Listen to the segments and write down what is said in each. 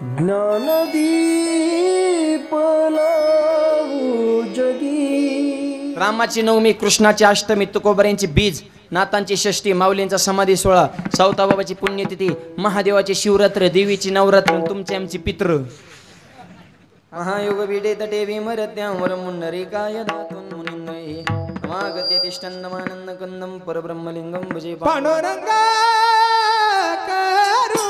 ज्ञानदीप लावू जगी। रामाची नवमी, कृष्णाची अष्टमी, तुकोबऱ्यांची बीज, नाथांची षष्ठी, माऊलींचा समाधी सोहळा, सावताबाबाची पुण्यतिथी, महादेवाची शिवरात्र, देवीची नवरात्र, तुमची आमची पित्र। महायोग विडे तटे विमरत्यावर मुन्नरी काय धातून मुनिंदये समागत्य तिष्ठन्नमानंद कंदम परब्रह्मलिंगम भजे पांडुरंगा करू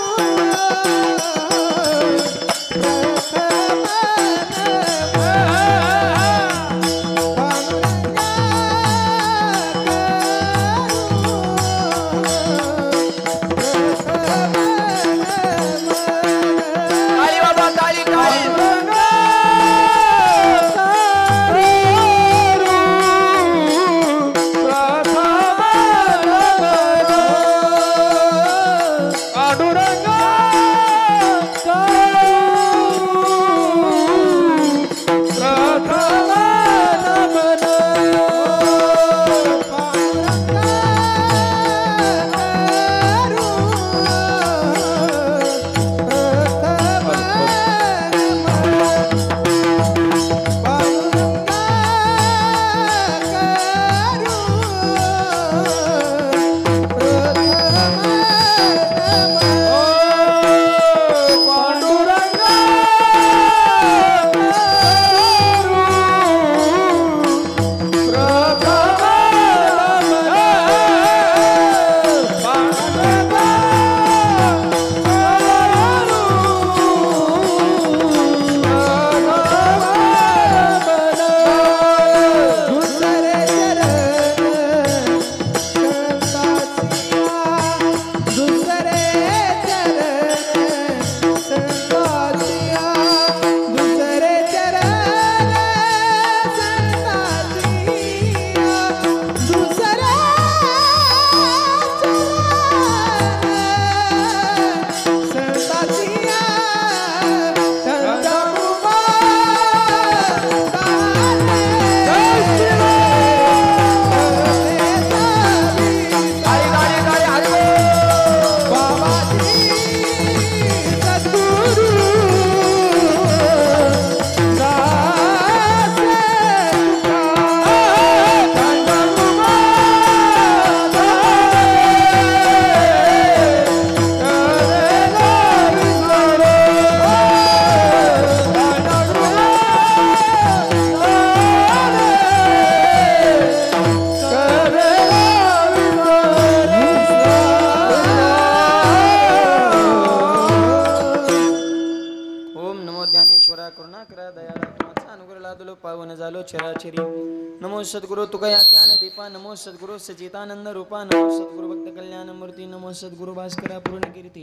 नमो सद्गुरु तुकया ज्ञान दीपा, नमो सद्गुरु सचितानंद रूपा, नमो सद्गुरु भक्त कल्याण मूर्ती, नमो सद्गुरु भास्करा पूर्ण कीर्ती।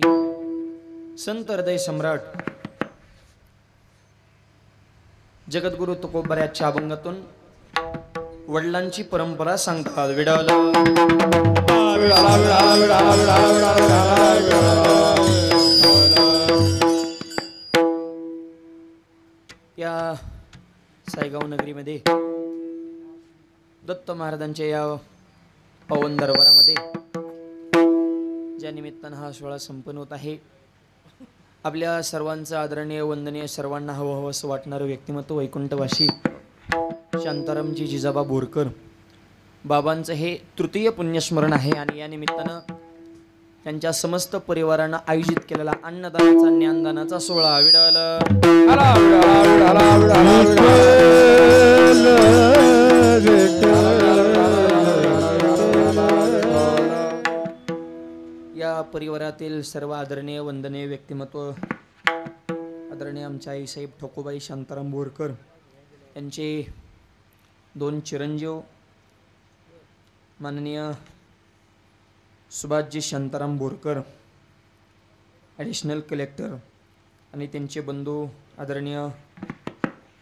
संत हृदय सम्राट जगद्गुरु तुकोबऱ्याच्या अभंगातून वडिलांची परंपरा सांगतात। विडाल या सायगाव नगरीमध्ये दत्त महाराजांच्या या पवन दरबारामध्ये ज्या निमित्तानं हा सोहळा संपन्न होत आहे, आपल्या सर्वांचं आदरणीय वंदनीय सर्वांना हवं असं वाटणारं व्यक्तिमत्व वैकुंठवासी शांतारामजी जिजाबा बोरकर बाबांचं हे तृतीय पुण्यस्मरण आहे आणि या निमित्तानं त्यांच्या समस्त परिवारानं आयोजित केलेला अन्नदानाचा ज्ञानदानाचा सोहळा विडाल या परिवारातील सर्व आदरणीय वंदनीय व्यक्तिमत्व आदरणीय आमच्या आईसाहेब ठोकोबाई शांताराम बोरकर यांचे दोन चिरंजीव माननीय सुभाषजी शांताराम बोरकर ॲडिशनल कलेक्टर आणि त्यांचे बंधू आदरणीय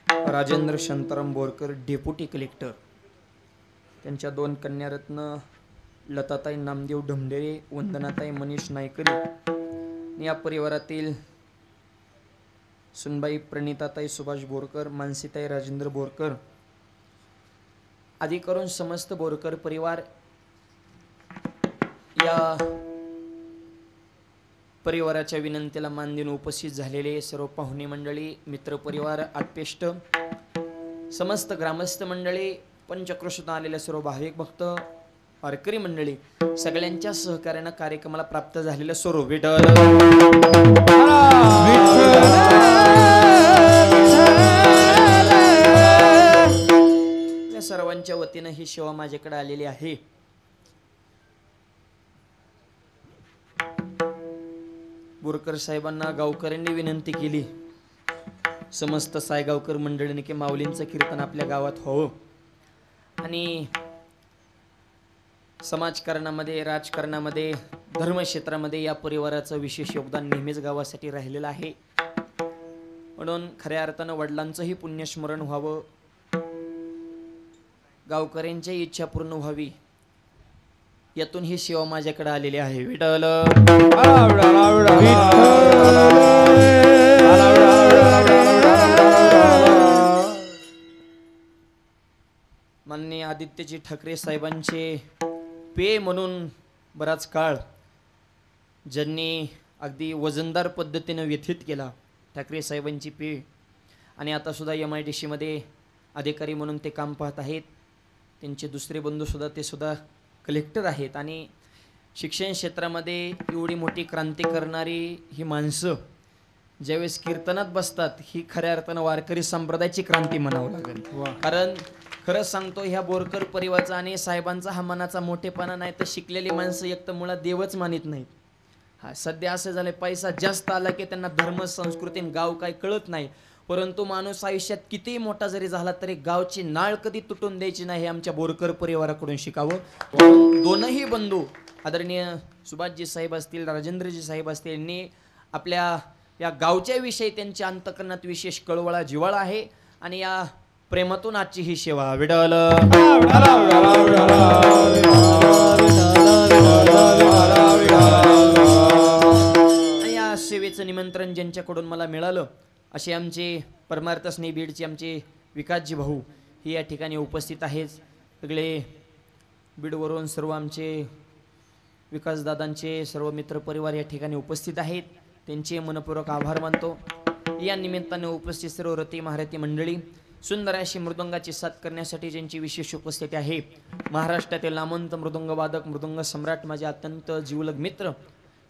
राजेंद्र शांताराम बोरकर डेप्युटी कलेक्टर, त्यांच्या दोन कन्यारत्न लताताई नामदेव ढमढेरे, वंदनाताई मनीष नायकरी, या परिवारातील सुनबाई प्रणिताताई सुभाष बोरकर, मानसीताई राजेंद्र बोरकर आदी करून समस्त बोरकर परिवार या परिवाराच्या विनंतीला मान देऊन उपस्थित झालेले सर्व पाहुणे मंडळी, मित्रपरिवार, आत्पेष्ट, समस्त ग्रामस्थ मंडळी, पंचक्रोशीतून आलेले सर्व भाविक भक्त, वारकरी मंडळी, सगळ्यांच्या सहकार्यानं कार्यक्रमाला प्राप्त झालेलं सर्व विठ्ठल या सर्वांच्या वतीनं ही सेवा माझ्याकडे आलेली आहे. बोरकर साहेबांना गावकऱ्यांनी विनंती केली, समस्त सायगावकर मंडळीने की माऊलींचं कीर्तन आपल्या गावात व्हावं आणि समाजकारणामध्ये, राजकारणामध्ये, धर्मक्षेत्रामध्ये या परिवाराचं विशेष योगदान नेहमीच गावासाठी राहिलेलं आहे. म्हणून खऱ्या अर्थानं वडिलांचंही पुण्यस्मरण व्हावं, गावकऱ्यांची इच्छा पूर्ण व्हावी, यातून ही सेवा माझ्याकडे आलेली आहे. विठ्ठल माननीय आदित्यजी ठाकरे साहेबांचे पेय म्हणून बराच काळ ज्यांनी अगदी वजनदार पद्धतीनं व्यथित केला, ठाकरे साहेबांची पेय, आणि आता सुद्धा MIDC मध्ये अधिकारी म्हणून ते काम पाहत आहेत. त्यांचे दुसरे बंधूसुद्धा ते सुद्धा कलेक्टर आहेत. आणि शिक्षण क्षेत्रामध्ये एवढी मोठी क्रांती करणारी ही माणसं ज्यावेळेस कीर्तनात बसतात, ही खऱ्या अर्थानं वारकरी संप्रदायाची क्रांती म्हणावं लागेल. कारण खरंच सांगतो, ह्या बोरकर परिवाराचा आणि साहेबांचा हा मनाचा मोठेपणा नाही तर शिकलेली माणसं एक तर मुळात देवच मानित नाहीत. हा सध्या असं झालं, पैसा जास्त आला की त्यांना धर्म, संस्कृती, गाव काय कळत नाही. परंतु माणूस आयुष्यात कितीही मोठा जरी झाला तरी गावची नाळ कधी तुटून द्यायची नाही, हे आमच्या बोरकर परिवाराकडून शिकावं. दोनही बंधू आदरणीय सुभाषजी साहेब असतील, राजेंद्रजी साहेब असतील, यांनी आपल्या या गावच्या विषयी त्यांच्या अंतकरणात विशेष कळवळा, जिव्हाळा आहे आणि या प्रेमातून आजची ही सेवा. विठ्ठल या सेवेचं निमंत्रण ज्यांच्याकडून मला मिळालं असे आमचे परमार्थ स्नेही बीडचे आमचे विकासजी भाऊ ही या ठिकाणी उपस्थित आहेत. सगळे बीडवरून सर्व आमचे विकासदादांचे सर्व मित्रपरिवार या ठिकाणी उपस्थित आहेत. त्यांचे मनपूर्वक आभार मानतो. या निमित्ताने उपस्थित सर्व रती महारथी मंडळी, सुंदर अशी मृदंगाची साथ करण्यासाठी ज्यांची विशेष उपस्थिती आहे, महाराष्ट्रातील नामवंत मृदंगवादक, मृदंग सम्राट, माझे अत्यंत जीवलग मित्र,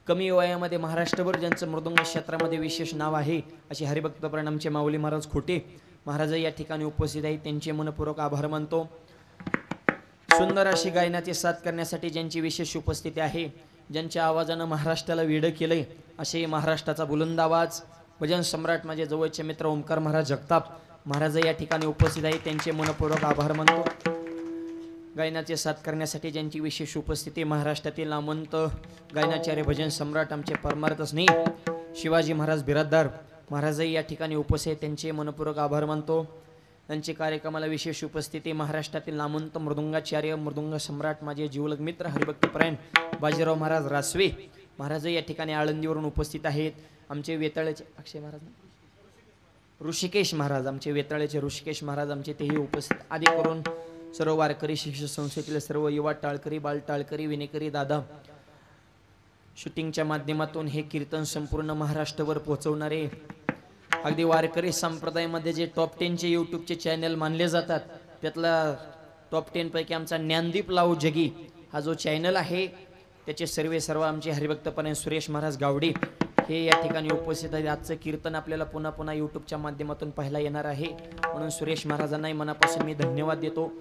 कमी वयामध्ये महाराष्ट्रभर ज्यांचं मृदंग क्षेत्रामध्ये विशेष नाव आहे असे हरिभक्तपरायण आमचे माऊली महाराज खोटे महाराज या ठिकाणी उपस्थित आहेत. त्यांचे मनपूर्वक आभार मानतो. सुंदर अशी गायनाची साथ करण्यासाठी ज्यांची विशेष उपस्थिती आहे, ज्यांच्या आवाजानं महाराष्ट्राला वेडं केलंय असे महाराष्ट्राचा बुलंद आवाज, भजन सम्राट, माझे जवळचे मित्र ओमकार महाराज जगताप महाराज या ठिकाणी उपस्थित आहेत. त्यांचे मनपूर्वक आभार मानतो. गायनाचे साथ करण्यासाठी ज्यांची विशेष उपस्थिती, महाराष्ट्रातील नामवंत गायनाचार्य, भजन सम्राट, आमचे परमार्थ स्नेही शिवाजी महाराज बिराददार महाराज या ठिकाणी उपस्थित आहेत. त्यांचे मनपूर्वक आभार मानतो. त्यांची कार्यक्रमाला विशेष उपस्थिती, महाराष्ट्रातील नामवंत मृदंगाचार्य, मृदंग सम्राट, माझे जीवलग मित्र हरिभक्तपरायण बाजीराव महाराज रासवे महाराज या ठिकाणी आळंदीवरून उपस्थित आहेत. आमचे वेताळाचे अक्षय महाराज, ऋषिकेश महाराज, आमचे वेताळाचे ऋषिकेश महाराज आमचे तेही उपस्थित, आदी करून सर्व वारकरी शिक्षण संस्थेतील सर्व युवा टाळकरी, बाल टाळकरी, विनेकरी दादा, शूटिंगच्या माध्यमातून हे कीर्तन संपूर्ण महाराष्ट्रभर पोहोचवणारे, अगदी वारकरी संप्रदायामध्ये जे टॉप 10चे यूट्यूबचे चॅनल मानले जातात त्यातला टॉप 10 पैकी आमचा ज्ञानदीप लावू जगी हा जो चॅनल आहे त्याचे सर्व आमचे हरिभक्तपणे सुरेश महाराज गावडे हे या ठिकाणी उपस्थित आहेत. आजचं कीर्तन आपल्याला पुन्हा पुन्हा यूट्यूबच्या माध्यमातून पाहायला येणार आहे, म्हणून सुरेश महाराजांनाही मनापासून मी धन्यवाद देतो.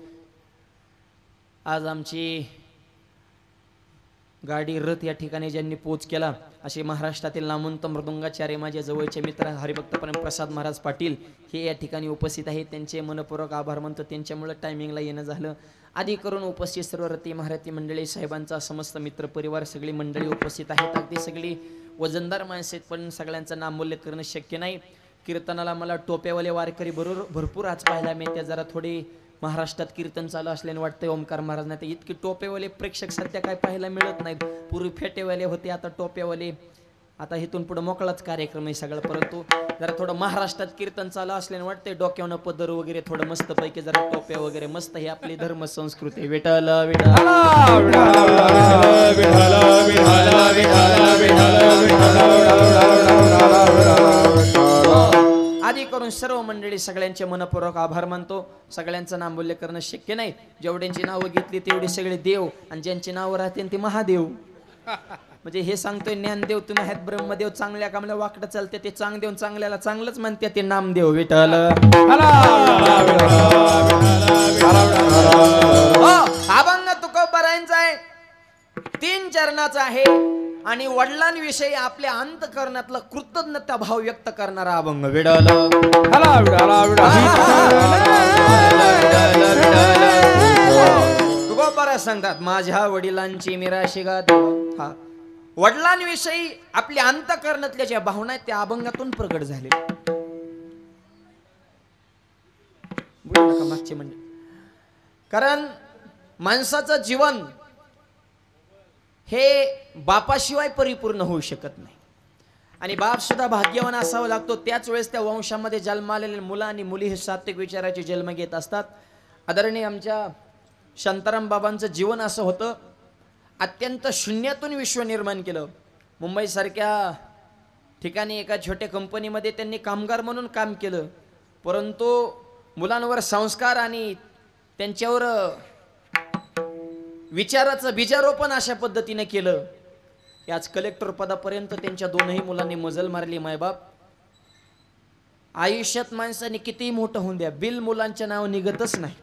आज आमची गाडी रथ या ठिकाणी ज्यांनी पोच केला असे महाराष्ट्रातील नामवंत मृदंगाचार्य, माझे जवळचे मित्र हरिभक्तपणे प्रसाद महाराज पाटील हे या ठिकाणी उपस्थित आहेत. त्यांचे मनपूर्वक आभार मानतो. त्यांच्यामुळे टायमिंगला येणं झालं. आदी करून उपस्थित सर्व रती महारथी मंडळी, साहेबांचा समस्त मित्रपरिवार सगळी मंडळी उपस्थित आहेत. अगदी सगळी वजनदार माणसे आहेत, पण सगळ्यांचं नामोल्लेख करणं शक्य नाही. कीर्तनाला मला टोप्यावाले वारकरी भरपूर आज पाहायला मिळते. जरा थोडी महाराष्ट्रात कीर्तन चालू असल्याने वाटतंय ओमकार महाराज नाही तर इतके टोपेवाले प्रेक्षक सध्या काय पाहायला मिळत नाहीत. पूर्वी फेटेवाले होते, आता टोपेवाले आता इथून पुढे मोकळाच कार्यक्रम आहे सगळं, परंतु जरा थोडं महाराष्ट्रात कीर्तन चालू असल्याने वाटते डोक्यावनं पदर वगैरे थोडं मस्त पैकी जरा टोप्या वगैरे मस्त, ही आपली धर्म संस्कृती आहे. विठ्ठल विठ्ठल आदी करून सर्व मंडळी सगळ्यांचे मनपूर्वक आभार मानतो. सगळ्यांचं नाम उल्लेख करणं शक्य नाही, जेवढ्यांची नावं घेतली तेवढी सगळे देव, आणि ज्यांची नावं राहतील ते महादेव. म्हणजे हे सांगतोय ज्ञानदेव तुम्ही आहेत, ब्रह्मदेव चांगल्या कामाला वाकडं चालते ते चांग देऊन चांगल्याला चांगलंच म्हणते ते नामदेव. विठ्ठल अभंग तुकोबारायांचा आहे, 3 चरणाचा आहे आणि वडिलांविषयी आपल्या अंतःकरणातला कृतज्ञता भाव व्यक्त करणारा अभंग. विठ्ठल तुकोबारा सांगतात माझ्या वडिलांची मिराशी गात. हा वडिलांविषयी आपल्या अंतःकरणातल्या ज्या भावना आहेत त्या अभंगातून प्रगट झाले. मागचे म्हणजे कारण माणसाचं जीवन हे बापाशिवाय परिपूर्ण होऊ शकत नाही, आणि बाप सुद्धा भाग्यवान असावा लागतो. त्याच वेळेस त्या वंशामध्ये जन्म आलेले मुलं आणि मुली हे सात्विक विचाराचे जन्म घेत असतात. आदरणीय आमच्या शांताराम बाबांचं जीवन असं होतं, अत्यंत शून्यातून विश्व निर्माण केलं. मुंबईसारख्या ठिकाणी एका छोट्या कंपनीमध्ये त्यांनी कामगार म्हणून काम केलं, परंतु मुलांवर संस्कार आणि त्यांच्यावर विचाराचं बीजारोपण अशा पद्धतीने केलं की आज कलेक्टर पदापर्यंत त्यांच्या 2ही मुलांनी मजल मारली. मायबाप आयुष्यात माणसाने कितीही मोठं होऊन द्या, बिल मुलांच्या नाव निघतच नाही.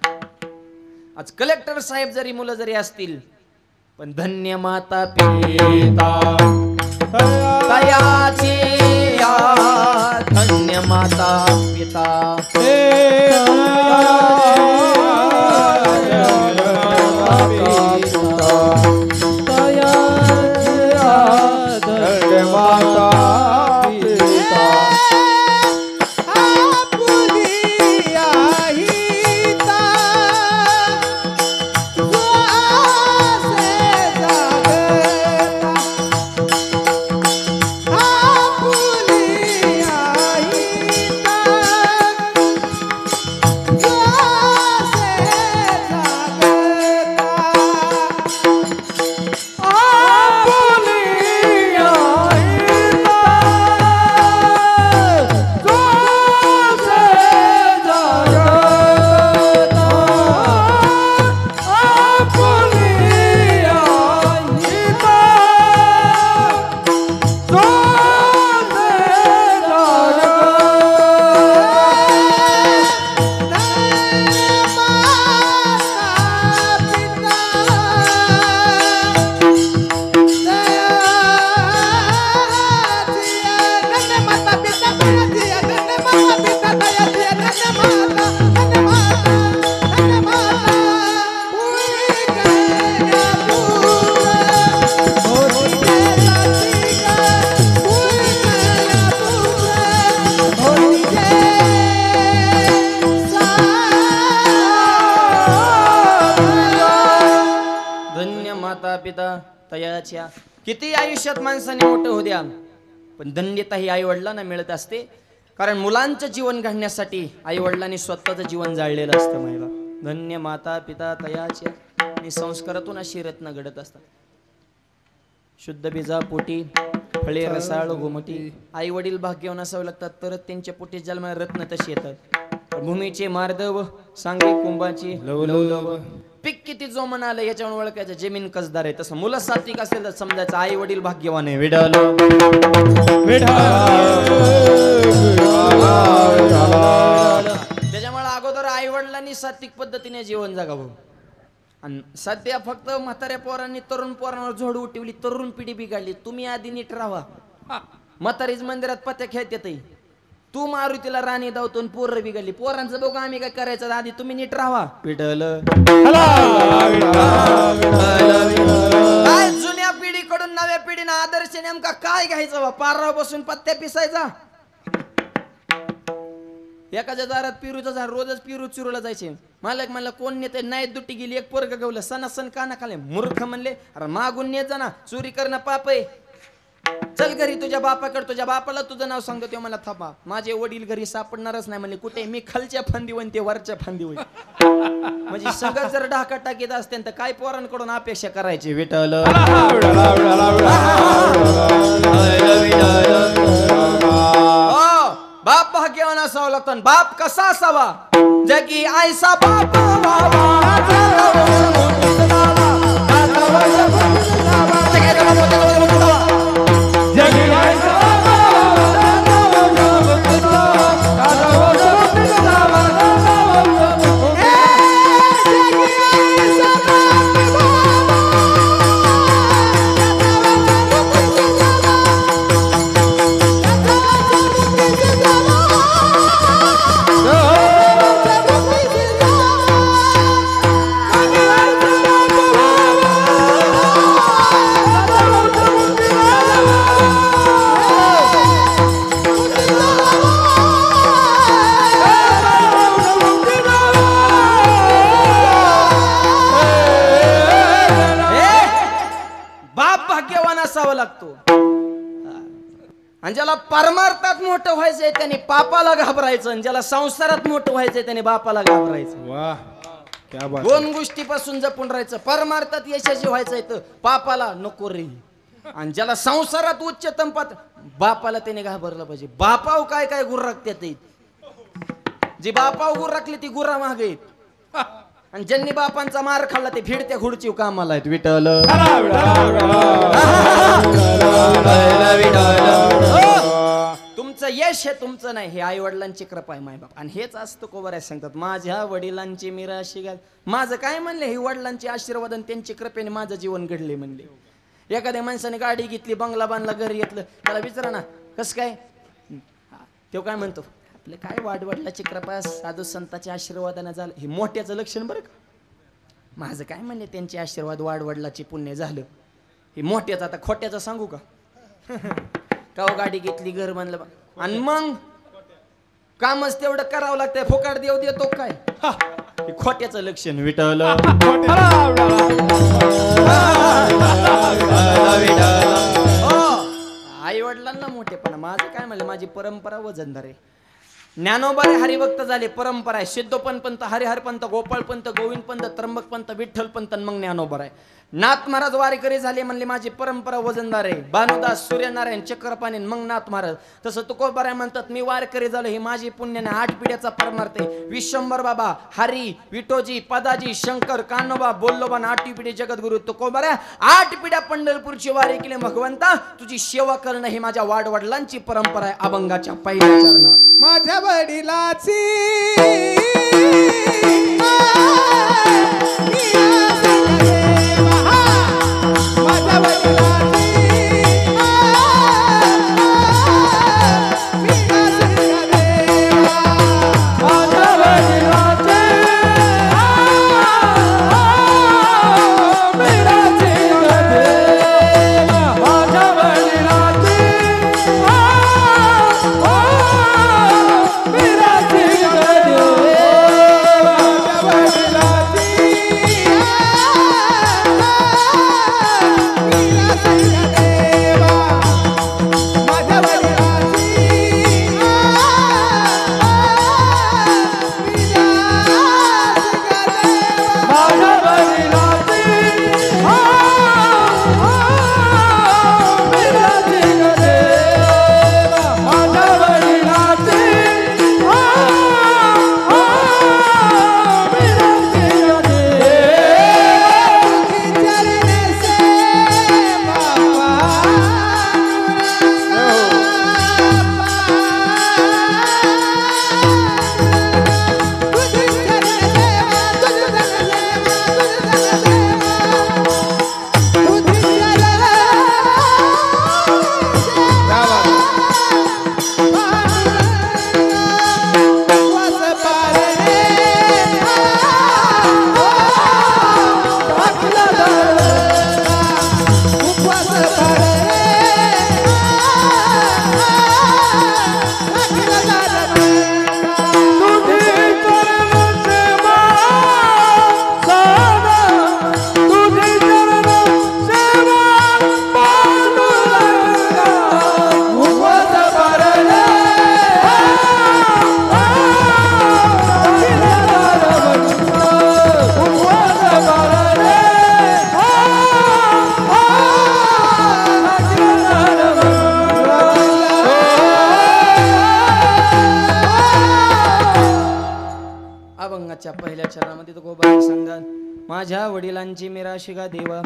आज कलेक्टर साहेब जरी मुलं जरी असतील, पण धन्य माता पिता तयाची धन्य माता पिता पिता तयाच्या. किती आयुष्यात माणसाने मोठं होऊ द्या, पण धन्यता ही आई वडिलांना मिळत असते, कारण मुलांचं जीवन घडण्यासाठी आई वडिलांनी स्वतःचं जीवन जाळलेलं असतं. महिला धन्य माता पिता तयाच्या, आणि संस्कारातून अशी रत्न घडत असतात. शुद्ध बीजा पोटी फळे रसाळ गोमटी, आई वडील भाग्यवान असावे लागतात तरच त्यांच्या पोटी जन्माला रत्न तशी येतात. भूमीचे मार्दव सांगे कुंभाची लवलव, पीक किती जोमन आलं याच्यावर ओळखायचं जमीन कसदार आहे. तसं मुलं सात्विक असेल तर समजायचं आई वडील भाग्यवान आहे. विठ्ठल त्याच्यामुळे अगोदर आई वडिलांनी सात्विक पद्धतीने जीवन जगावं. आणि सध्या फक्त म्हाताऱ्या पोरांनी तरुण पोरांवर झोड उठवली, तरुण पिढी बिघडली. तुम्ही आधी नीट राहा. म्हातारीच मंदिरात पत्या खेळते, तू मारुतीला राणी धावतो, पोरं बिघडली. पोरांचं बघू आम्ही काय करायचं, आधी तुम्ही नीट राहा. काय जुन्या पिढीकडून नव्या पिढीनं आदर्श नेमका काय घ्यायचं? पारावर बसून पत्त्या पिसायचा. एखाद्या दारात पिरूचा झाड, रोजच पिरू चिरूला जायचे. मालक म्हणलं कोण नेते, नाही दुट्टी गेली, एक पोरग गवलं, सणासन काना खाले. मूर्ख म्हणले अरे मागून नेत जा ना, चोरी करणं पाप आहे. चल घरी तुझ्या बापाकडे, तुझ्या बापाला तुझं नाव सांगतो. ते मला थांबा, माझे वडील घरी सापडणारच नाही म्हणले. कुठे? मी खालच्या फांदी होईन, ते वरच्या फांदी होईन. म्हणजे सगळं जर ढाका टाकीत असते तर काय पोरांकडून अपेक्षा करायची? विठ्ठल बाप भाग्यवान असावा लागतो. बाप कसा असावा? जगी आयसा बाप असावा लागतो. आणि ज्याला परमार्थात मोठं व्हायचंय त्याने पापाला घाबरायचं, आणि ज्याला संसारात मोठं व्हायचंय त्याने बापाला घाबरायचं. वाह, क्या बात. दोन गोष्टीपासून जपून राहायचं. परमार्थात यशस्वी व्हायचंय तर पापाला नको रे, आणि ज्याला संसारात उच्चतम पद बापाला त्याने घाबरलं पाहिजे. बापाव काय काय गुर राखतात, जी बापाव गुर राखली ती गुरा मागे आहेत, आणि ज्यांनी बापांचा मार खाल्ला ते फिरत्या खुर्ची कामाला आहेत. विठ्ठल तुमचं यश हे तुमचं नाही, हे आई वडिलांची कृपा आहे माय बाप. आणि हेच असतं कोबऱ्या सांगतात, माझ्या वडिलांची मिराशी घाल. माझं काय म्हणले? हे वडिलांचे आशीर्वाद आणि त्यांची कृपेने माझं जीवन घडले म्हणले. एखाद्या माणसाने गाडी घेतली, बंगला बांधला, घरी घेतलं, त्याला विचारा ना कसं काय, तो काय म्हणतो? आपलं काय वाडवडिलाची कृपा, साधू संतांच्या आशीर्वादानं झालं. हे मोठ्याचं लक्षण बरं का. माझं काय म्हणले? त्यांचे आशीर्वाद, वाडवडिलाचे पुण्य झालं. हे मोठ्याचं. आता खोट्याचं सांगू का? का गाडी घेतली, घर बांधलं, आणि मग कामच तेवढं करावं लागतंय, फुकाट देव देतो काय? हे खोट्याचं लक्षण. विठ्ठल आई वडिलांना मोठेपणा. माझं काय म्हणलं? माझी परंपरा वजनदार आहे. ज्ञानोबारे हरिभक्त झाले, परंपरा आहे. सिद्धोपन पंत, हरिहर पंत, गोपाळ पंत, गोविंद पंत, त्र्यंबक पंत, विठ्ठल पंत, मग ज्ञानोबर आहे. नाथ महाराज वारीकरी झाले म्हणले माझी परंपरा वजनदार आहे. भानुदास, सूर्यनारायण, चक्रपाणी, मग नाथ महाराज. तसं तुकोबाराय म्हणतात मी वारकरी झालो, ही माझी पुण्याने 8 पिढ्याचा परमार्थ आहे. विश्वंभर बाबा, हरी, विठोजी, पदाजी, शंकर, कान्होबा, बोल्लोबा, 8 पिढी जगद्गुरु तुकोबाराय. 8 पिढ्या पंढरपूरची वारी केली. भगवंता तुझी सेवा करणं ही माझ्या वाडवडिलांची परंपरा आहे. अभंगाच्या पहिल्या चरणात माझ्या वडिलाची अभंगाच्या पहिल्या चरणामध्ये तो गोबा सांगा माझ्या वडिलांची मेरा शिगा देवा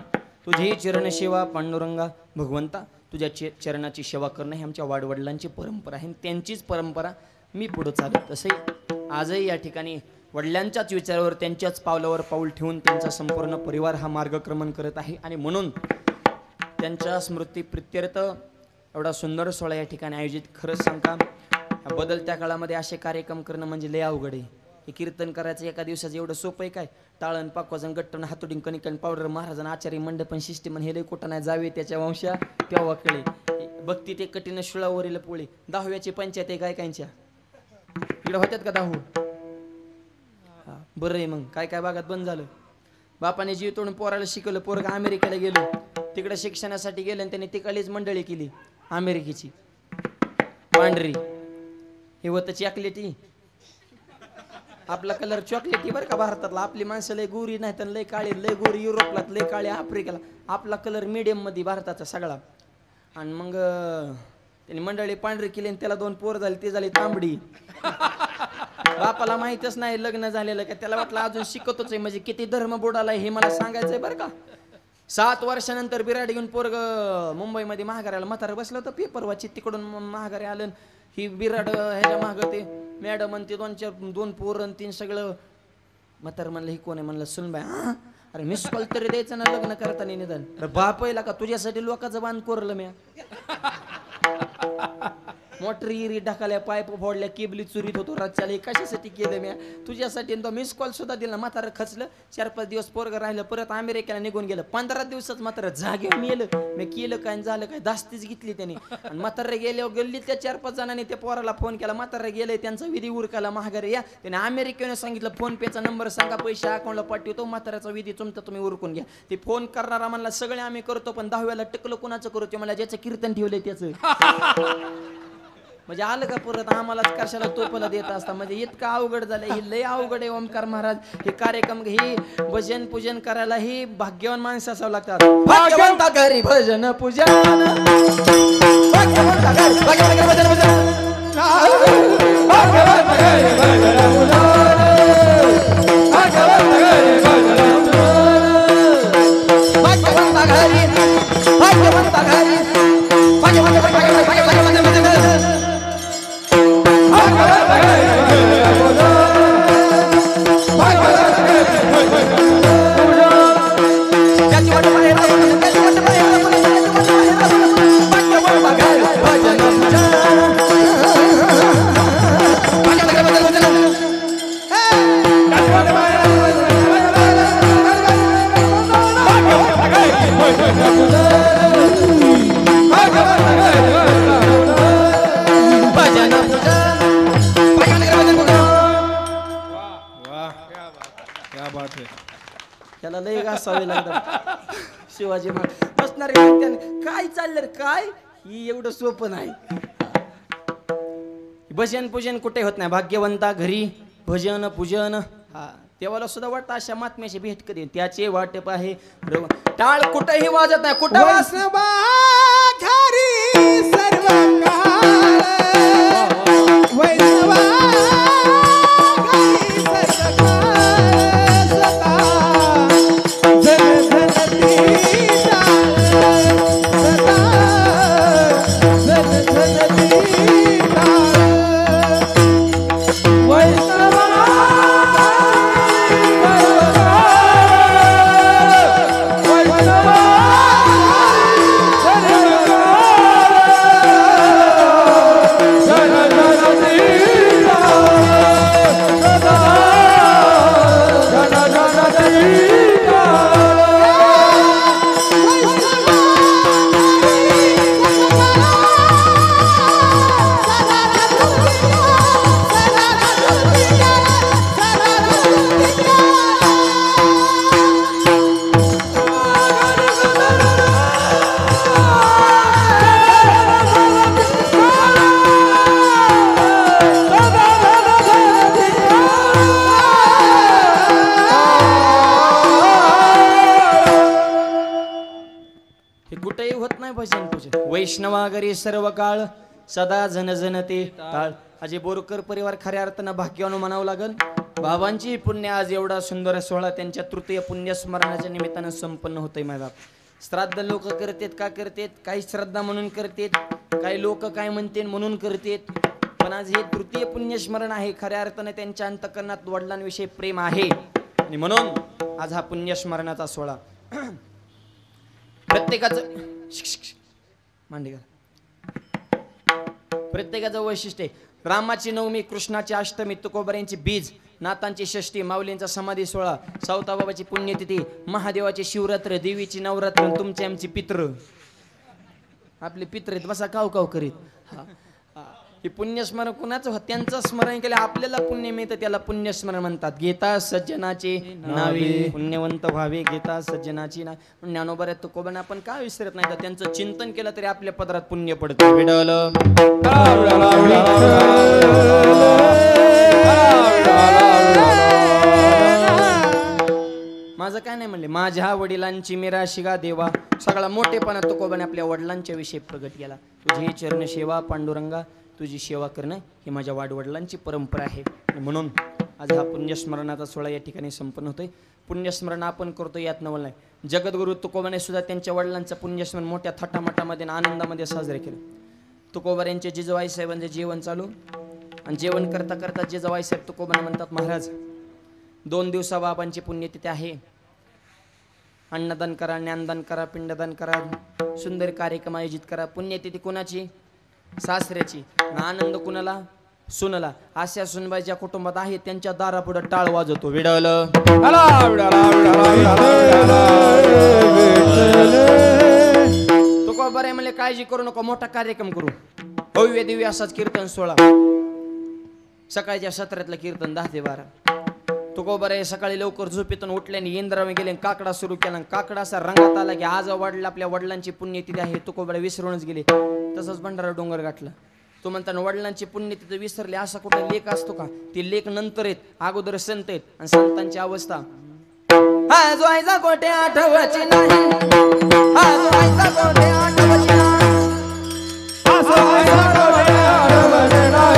तुझी चरण सेवा पांडुरंगा भगवंता तुझ्या चरणाची सेवा करणं ही आमच्या वाडवडिलांची परंपरा आहे त्यांचीच परंपरा मी पुढे चालत तसे आजही या ठिकाणी वडिलांच्याच विचारावर त्यांच्याच पावलावर पाऊल ठेवून त्यांचा संपूर्ण परिवार हा मार्गक्रमण करत आहे आणि म्हणून त्यांच्या स्मृती प्रित्यर्थ एवढा सुंदर सोहळा या ठिकाणी आयोजित खरंच सांगता या बदलत्या काळामध्ये असे कार्यक्रम करणं म्हणजे लय अवघड आहे हे कीर्तन करायचं एका दिवसाचं एवढं सोपं आहे काय टाळण पाकवाजन गट्टण हातोडीन कणिकण पावडर महाराजन आचार्य मंडपन शिष्टीमन हे लय कुठं नाही जावे त्याच्या वंशा तेव्हा कळे भक्ती ते कठीण शिळावरील पोळी 10व्याची पंचायत आहे गायकांच्या इकडे होत्यात का 10 बरं आहे मग काय काय भागात बंद झालं बापाने जीव तोडून पोराला शिकवलं पोरगा अमेरिकेला गेलो तिकडे शिक्षणासाठी गेलं आणि त्यांनी तिकडलीच मंडळी केली अमेरिकेची पांढरी हे होतं चॉकलेटी आपला कलर चॉकलेटी बरं का भारतातला आपली माणसं लय गोरी नाही तर लय काळी लय गोरी युरोपला लय काळी आफ्रिकेला आपला कलर मीडियम मध्ये भारताचा सगळा आणि मग त्यांनी मंडळी पांढरी केली आणि त्याला 2 पोर झाली ती झाली तांबडी बापाला माहितच नाही लग्न झालेलं का त्याला वाटलं अजून शिकवतोच आहे म्हणजे किती धर्म बुडाला हे मला सांगायचंय बरं का 7 वर्षानंतर बिराड घेऊन पोरग मुंबईमध्ये महागाऱ्याला म्हातारं बसलं होतं पेपर वाचित तिकडून महागारे आलं ही बिराड ह्याच्या माग ते मॅडम आणि ते 2 पोर आणि 3 सगळं म्हातारं म्हणलं ही कोण आहे म्हणलं सुनबाई हा अरे मिस कॉल तरी द्यायचं ना लग्न करताना निदान अरे बाप आहे का तुझ्यासाठी लोकांचं बांध कोरलं म्या मोटर इरी ढकाल्या पाईप फोडल्या केबली चुरीत होतो रातच्याला कशासाठी केलं म्या तुझ्यासाठी तो मिस कॉल सुद्धा दिला म्हातारं खचलं 4-5 दिवस पोरग राहिलं परत अमेरिकेला निघून गेलं 15 दिवसात म्हातारं जागेवर मेलं मी केलं काय झालं काय दास्तीच घेतली त्याने आणि म्हातारं गेल्यावर गेली त्या 4-5 जणांनी त्या पोराला फोन केला म्हातारं गेले त्यांचा विधी उरकाला महागारी या त्याने अमेरिकेने सांगितलं फोन पेचा नंबर सांगा पैसे अकाउंटला पाठवतो म्हाताऱ्याचा विधी तुमचा तुम्ही उरकून घ्या ते फोन करणारा म्हणला सगळे आम्ही करतो पण 10व्याला टकलं कुणाचं करू ते मला ज्याचं कीर्तन ठेवलंय त्याचं म्हणजे आलं का परत आम्हालाच कशाला तोपला देत असता म्हणजे इतकं अवघड झालं ही लय अवघड आहे ओमकार महाराज हे कार्यक्रम ही भजन पूजन करायला ही भाग्यवान माणसं असावं लागतात भाग्यवंता घरी भजन पूजन भाग्यवंता घरी भजन त्याला लय घासावे लागतात शिवाजी महाराज बसणारे काय चाललं काय ही एवढं सोपं नाही भजन पूजन कुठे होत नाही भाग्यवंता घरी भजन पूजन हा तेव्हाला सुद्धा वाटतं अशा महात्म्याची भेट कधी त्याचे वाटप आहे टाळ कुठेही वाजत नाही कुठं घरी सर्व वैष्णवागरी सर्व काळ सदा जन जन ते टाळ अजय बोरकर परिवार खऱ्या अर्थानं भाग्यवान म्हणावं लागल बाबांची पुण्य आज एवढा सुंदर सोहळा त्यांच्या तृतीय पुण्यस्मरणाच्या निमित्तानं संपन्न होतंय. माझा बाप श्राद्ध लोक करतेत का करतेत, काही श्रद्धा म्हणून करतेत, काही लोक काय म्हणते म्हणून करतेत. पण आज हे तृतीय पुण्यस्मरण आहे. खऱ्या अर्थाने त्यांच्या अंतकरणात वडिलांविषयी प्रेम आहे आणि म्हणून आज हा पुण्यस्मरणाचा सोहळा. प्रत्येकाचं वैशिष्ट्य आहे. रामाची नवमी, कृष्णाची अष्टमी, तुकोबाऱ्यांची बीज, नाथांची षष्ठी, माऊलींचा समाधी सोहळा, सावताबाबाची पुण्यतिथी, महादेवाची शिवरात्र, देवीची नवरात्र, तुमचे आमची पित्र, आपले पित्र आहेत बसा काव काव करीत. हे पुण्यस्मरण कुणाचं हो, त्यांचं स्मरण केलं आपल्याला पुण्य मिळतं, त्याला पुण्यस्मरण म्हणतात. गीता सज्जनाची नावे पुण्यवंत व्हावे, गीता सज्जनाची नावे. ज्ञानोबा तुकोबांना आपण का विसरत नाही, तर त्यांचं चिंतन केलं तरी आपल्या पदरात पुण्य पडतं. विडलं माझं काय नाही म्हणले, माझ्या वडिलांची मेरा शिगा देवा. सगळा मोठेपणा तुकोबाने आपल्या वडिलांच्या विषयी प्रगट केला. तुझी चरण सेवा पांडुरंगा, तुझी सेवा करणं ही माझ्या वाडवडिलांची परंपरा आहे. म्हणून आज हा पुण्यस्मरणाचा सोहळा या ठिकाणी संपन्न होतोय. पुण्यस्मरण आपण करतो यात नवल नाही. जगद्गुरु तुकोबाने सुद्धा त्यांच्या वडिलांचं पुण्यस्मरण मोठ्या थाटामाटामध्ये आनंदामध्ये साजरे केलं. तुकोबार यांचे जिजाबाई साहेबांचे जेवण चालू आणि जेवण करता करता जिजाबाई साहेब तुकोबाने म्हणतात, महाराज 2 दिवसा बाबांची पुण्यतिथी आहे, अन्नदान करा, ज्ञानदान करा, पिंडदान करा, सुंदर कार्यक्रम आयोजित करा. पुण्यतिथी कुणाची? सासऱ्याची. आनंद कुणाला? सुनला. अशा सुनबाईच्या कुटुंबात आहे त्यांच्या दारापुढे टाळ वाजवतो. विडवलं तुका बरे म्हणले, काळजी करू नको, मोठा कार्यक्रम करू. भव्य दिव्य असाच कीर्तन सोहळा. सकाळच्या सत्रातलं कीर्तन 10 ते 12. तुकोबारे सकाळी लवकर झोपेतून उठल्याने इंद्रावे गेले, काकडा सुरू केला. काकडा असा रंगात आला की आज वडला आपल्या वडिलांची पुण्यतिथी आहे. तुकोबारे विसरूनच गेले. तसंच भंडारा डोंगर गाठला. तो म्हणताना वडिलांची पुण्यतिथी विसरले असा कुठे लेख असतो का? ती लेख नंतर आहेत, अगोदर संत आहेत. आणि संतांची अवस्था हा जो आयचा कोठे आठवची नाही, हा जो आयचा कोठे आठवची नाही, हा जो आयचा कोठे आठवची नाही,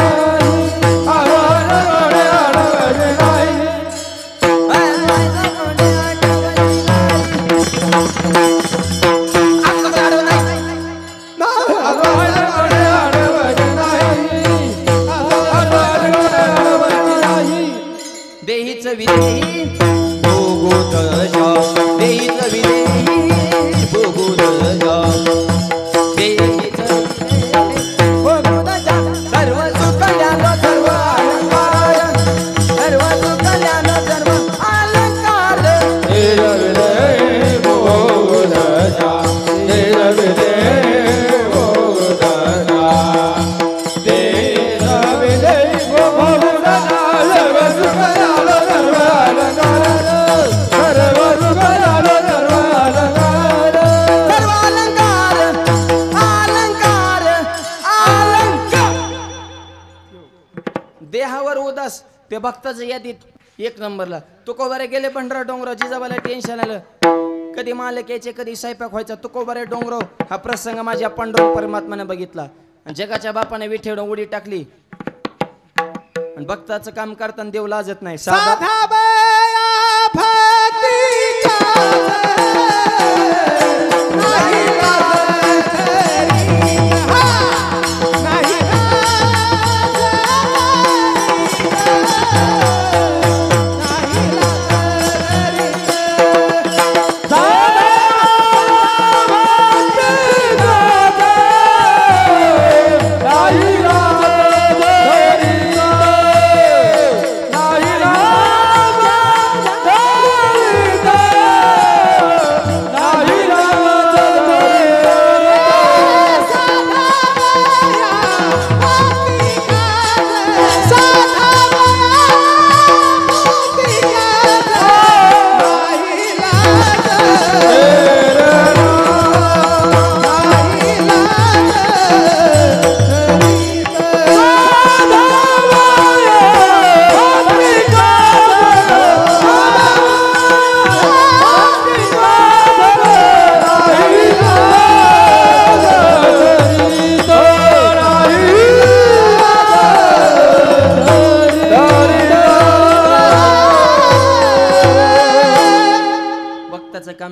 देहीचं विदेही भोगूत जा, देहीचं विदेही भोगूत जा, देहीचं भोगूत जा. सर्व सुख ल्यानं सर्व अलंकार, सर्व सुख ल्यानं सर्व अलंकार. देहीचं विदेही भोगूत जा, देहीचं विदेही भोगूत जा, देहीचं विदेही भोगूत जा. सर्व सुख देहावर उदास ते भक्ताचं यादीत 1 नंबरला. तुकोबारे गेले भंडारा डोंगराव, जिजाबाला टेन्शन आलं. कधी मालक यायचे, कधी स्वयंपाक व्हायचा. तुकोबारे डोंगराव हा प्रसंग माझ्या पांडुरंग परमात्माने बघितला आणि जगाच्या बापाने विठेवून उडी टाकली. आणि भक्ताचं काम करताना देव लाजत नाही. साधा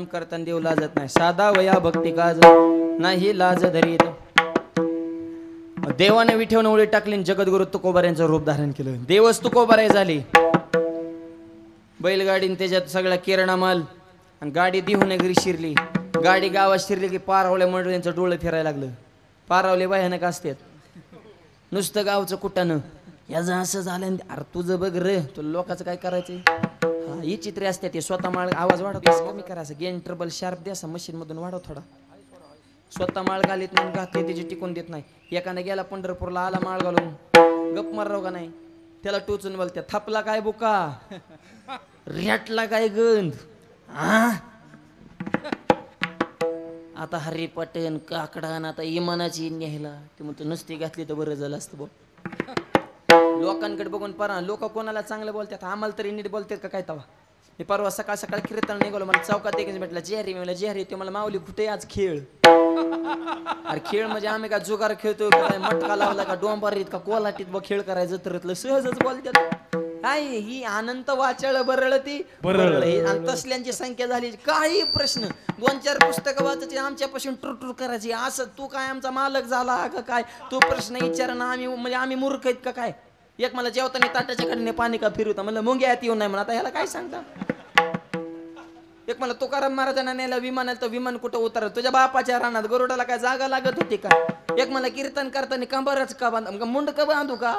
करताना देव लाजत नाही. साधा वया भक्ती काज नाही लाज धरीत. देवाने विठेवून ओळी टाकली. जगद्गुरु तुकोबाऱ्यांचं रूप धारण केलं. देवच तुकोबाराय झाली. बैलगाडीने त्याच्यात सगळा किराणा माल आणि गाडी दिहून घरी शिरली. गाडी गावात शिरली की पारावल्या मंडळींचं डोळं फिरायला लागलं. पारावले भयानक असतात. नुसतं गावचं कुटानं याचं असं झालं. अरे तुझं बघ रे, तुला लोकांचं काय करायचंय. ही चित्रे असते ते स्वतः माळ आवाज वाढवतो कमी करायचं. गेन ट्रबल शार्प द्या मशीन मधून वाढव थोडा. स्वतः माळ घालीत नाही घातली त्याची टिकून देत नाही. एकाने गेला पंढरपूरला आला माळ घालून गप माराव का नाही. त्याला टोचून बोलत्या थापला काय बुका रेटला काय गंध. आता हरिपाटन काकडान आता इमानाची न्यायला ते म्हणतो नुसती घातली तर बरं झालं असतं बघ. लोकांकडे बघून परा लोक कोणाला चांगलं बोलतात. आम्हाला तरी नीट बोलतात का काय तवा. मी परवा सकाळ सकाळ कीर्तन निघालो. मला चौकात एक भेटला जेहरी. मी म्हणलं जेहरी ते मला माऊली कुठे आज खेळ. अरे खेळ म्हणजे आम्ही का जुगार खेळतोय काय मटका लावला का डोंबारीत का कोल्हाटीत बघ खेळ करायचं तर सहजच बोलतात. काय ही अनंत वाचाळ बरळ ती बरळ. आणि तसल्यांची संख्या झाली. काही प्रश्न 2-4 पुस्तकं वाचायची आमच्यापासून टुरटूर करायची. असं तू काय आमचा मालक झाला का काय. तू प्रश्न विचार ना. आम्ही म्हणजे आम्ही मूर्ख आहेत का काय. एक मला जेवताना ताटाच्या कडने पाणी का फिरवता म्हणलं मुंग्यात येऊन नाही म्हणा. आता ह्याला काय सांगता. एक मला तुकाराम महाराजांना नेला विमानात तर विमान कुठं उतरत. तुझ्या बापाच्या रानात गरुडाला काय जागा लागत होती का. एक मला कीर्तन करताना कंबरच का बांध मुंडक बांधू का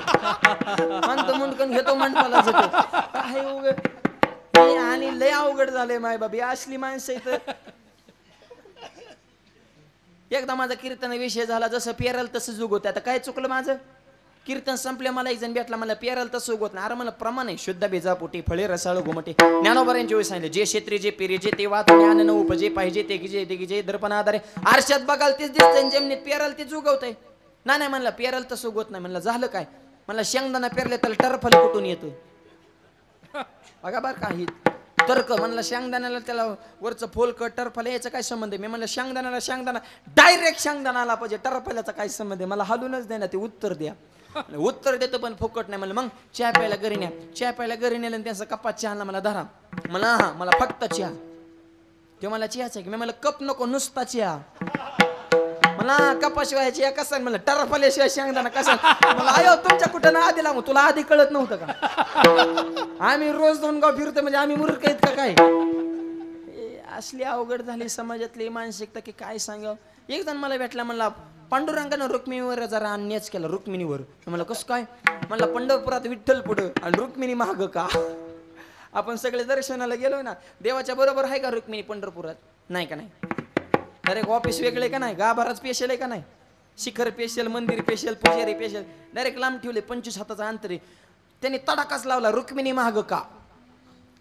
म्हणतो मुंडकन घेतो मंडपाला जातो. काय उघड आणि लय अवघड झाले माय बाबी असली माणसं इथं. एकदा माझा कीर्तन विषय झाला. जसं पेरल तसं जुगवत. आता काय चुकलं माझं. कीर्तन संपले. मला एक जण भेटला. मला पेरल तसं उगवत नाही. अरे मला प्रमाण आहे. शुद्ध बेजा पोटी फळे रसाळ घुमटे. ज्ञानोबाऱ्यांचे वेळी सांगितले जे क्षेत्री जे पेरे जे ते वाच ज्ञान न उपजे पाहिजे ते गिजे ते गिजे दर्पण आधारे आरशात बघाल तेच दिसतंय. जमिनीत पेरल तेच उगवतंय. नाही म्हणलं पेरल तसं उगवत नाही. म्हणलं झालं काय. म्हणलं शेंगदाणा पेरले त्याला टरफल कुठून येतो. बघा बरं काही तर्क. म्हणलं शेंगदाण्याला त्याला वरचं फोलक टरफल याचा काय संबंध आहे. मी म्हणलं शेंगदाणा डायरेक्ट शेंगदाणा आला पाहिजे. टरफल्याचा काय संबंध आहे. मला हलूनच द्या ना ते उत्तर द्या. उत्तर देतो पण फुकट नाही. म्हणलं मग चहा प्यायला घरी न्या. चहा प्यायला घरी नेलं त्यांचा कपात चहा आणला. मला धरा. मला मला फक्त चहा. ते मला चहाचा की मी मला कप नको नुसता चहा. मला कपाशिवाय चहा कसा. म्हणलं टरफल्याशिवाय शेंगदाणा कसा. मला आयो तुमच्या कुठं ना आधी लागू. तुला आधी कळत नव्हतं का. आम्ही रोज 2 गाव फिरतो म्हणजे आम्ही मूर्ख आहेत का काय. असली अवघड झाली समाजातली मानसिकता की काय सांगावं. एक जण मला भेटला. म्हणला पांडुरंगानं रुक्मिणीवर जरा अन्याय केला. रुक्मिणीवर. मला कसं काय. म्हणला पंढरपुरात विठ्ठल पुढं आणि रुक्मिणी माग का. आपण सगळे दर्शनाला गेलो ना देवाच्या बरोबर आहे का रुक्मिणी पंढरपुरात. नाही का नाही. डायरेक्ट ऑफिस वेगळे का नाही. गाभारात स्पेशल आहे का नाही. शिखर स्पेशल मंदिर स्पेशल पुजारी स्पेशल डायरेक्ट लांब ठेवले. 25 हाताचं अंतर आहे. त्यांनी तडाकाच लावला रुक्मिणी माग का.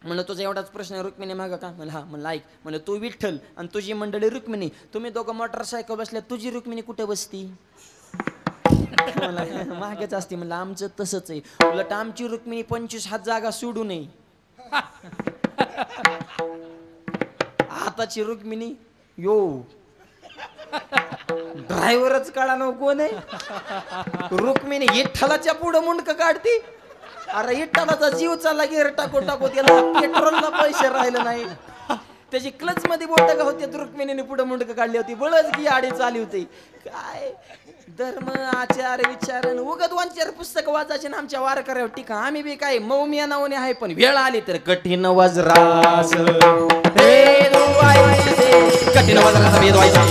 म्हणलं तुझा एवढाच प्रश्न रुक्मिणी माग का. म्हणलं हा. म्हणलं ऐक. म्हणलं तू विठ्ठल आणि तुझी मंडळी रुक्मिणी. तुम्ही दोघं मोटरसायकल बसल्या. तुझी रुक्मिणी कुठे बसती. मागेच असते. म्हणलं आमचं तसंच आहे. उलट आमची रुक्मिणी 25 हात जागा सोडू नये. आताची रुक्मिणी यो ड्रायव्हरच काढा नको. कोण आहे रुक्मिणी. विठ्ठलाच्या पुढं मुंडक काढती. अरे विठ्ठलाचा जीव चालला गिर टाको त्याला पेट्रोलला पैसे राहिले नाही. त्याची क्लच मध्ये बोट का होते. रुक्मिणीने पुढे मुंडक काढली होती. बळच की आडी चाली होती. काय धर्म आचार विचार उगत 2-4 पुस्तक वाचायचे ना आमच्या वारकऱ्यावर टीका. आम्ही बी काय मौमिया नावाने आहे पण वेळ आली तर कठीण वज्रास कठीण वज्राचा भेद व्हायचा.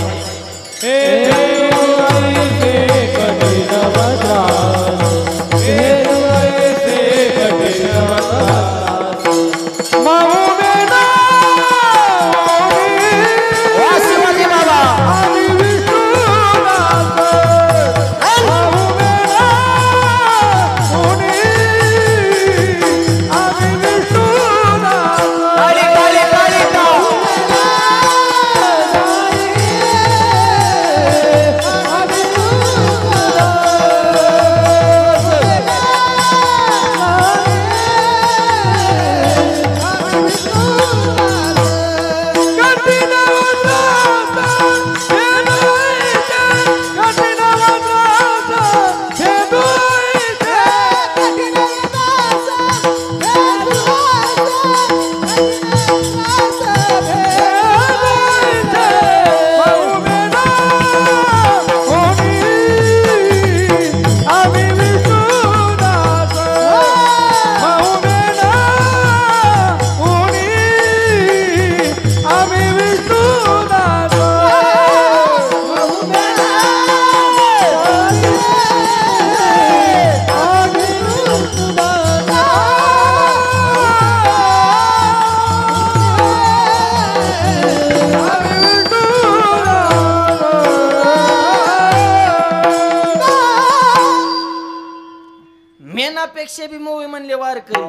मेनापेक्षा बी मोवी म्हणले वारकरी,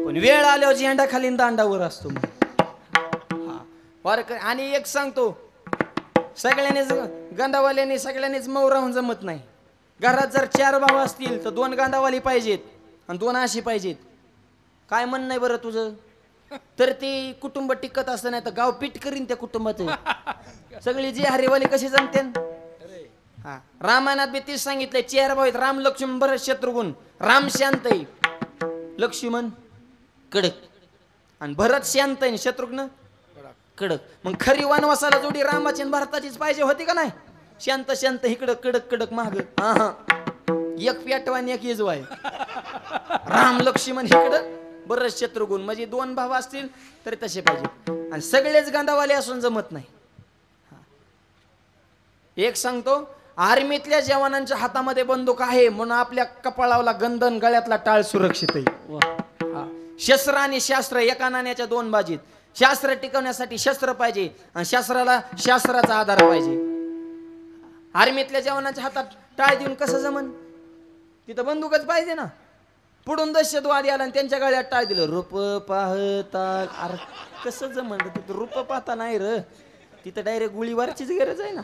पण वेळ आल्यावर झेंडा खाली दांडावर असतो वारकरी. आणि एक सांगतो, सगळ्यांनीच गांडावाल्याने सगळ्यांनीच मऊ राहून जमत नाही. घरात जर 4 भाऊ असतील तर 2 गांडावाली पाहिजेत आणि 2 अशी पाहिजेत. काय म्हण नाही बरं तुझं, तर ते कुटुंब टिकत असतं, नाही तर गाव पीठ करीन त्या कुटुंबाचं. सगळी जी हरेवाली कशी जमते. हा, रामायणात बी तीच सांगितलंय, 4 भाऊ आहेत, राम लक्ष्मण भरत शत्रुघ्न. राम शांत आहे, लक्ष्मण कडक, आणि भरत शांत आहे, शत्रुघ्न कडक. मग खरी वनवासाला जोडी रामाची आणि भरताचीच पाहिजे होती का नाही. शांत शांत इकडं, कडक कडक माग. हा, एक पेटवान एक येजवाय. राम लक्ष्मण इकडं, भरत शत्रुघ्न, म्हणजे 2 भाव असतील तरी तसे पाहिजे. आणि सगळेच गांडावाले असून जमत नाही. एक सांगतो, आर्मीतल्या जवानांच्या हातामध्ये बंदूक आहे म्हणून आपल्या कपाळावला गंधन, गळ्यातला टाळ सुरक्षित आहे. शस्त्र आणि शास्त्र एका नाण्याच्या 2 बाजूत. शास्त्र टिकवण्यासाठी शस्त्र पाहिजे आणि शास्त्राला शास्त्राचा आधार पाहिजे. आर्मीतल्या जवानांच्या हातात टाळ देऊन कसं जमन, तिथं बंदूकच पाहिजे ना. पुढून दहशतवादी आला आणि त्यांच्या गळ्यात टाळ दिलं, रूप पाहता, अरे कसं जमन, तिथं रूप पाहता नाही र, तिथं डायरेक्ट गोळीबारचीच गरज आहे ना.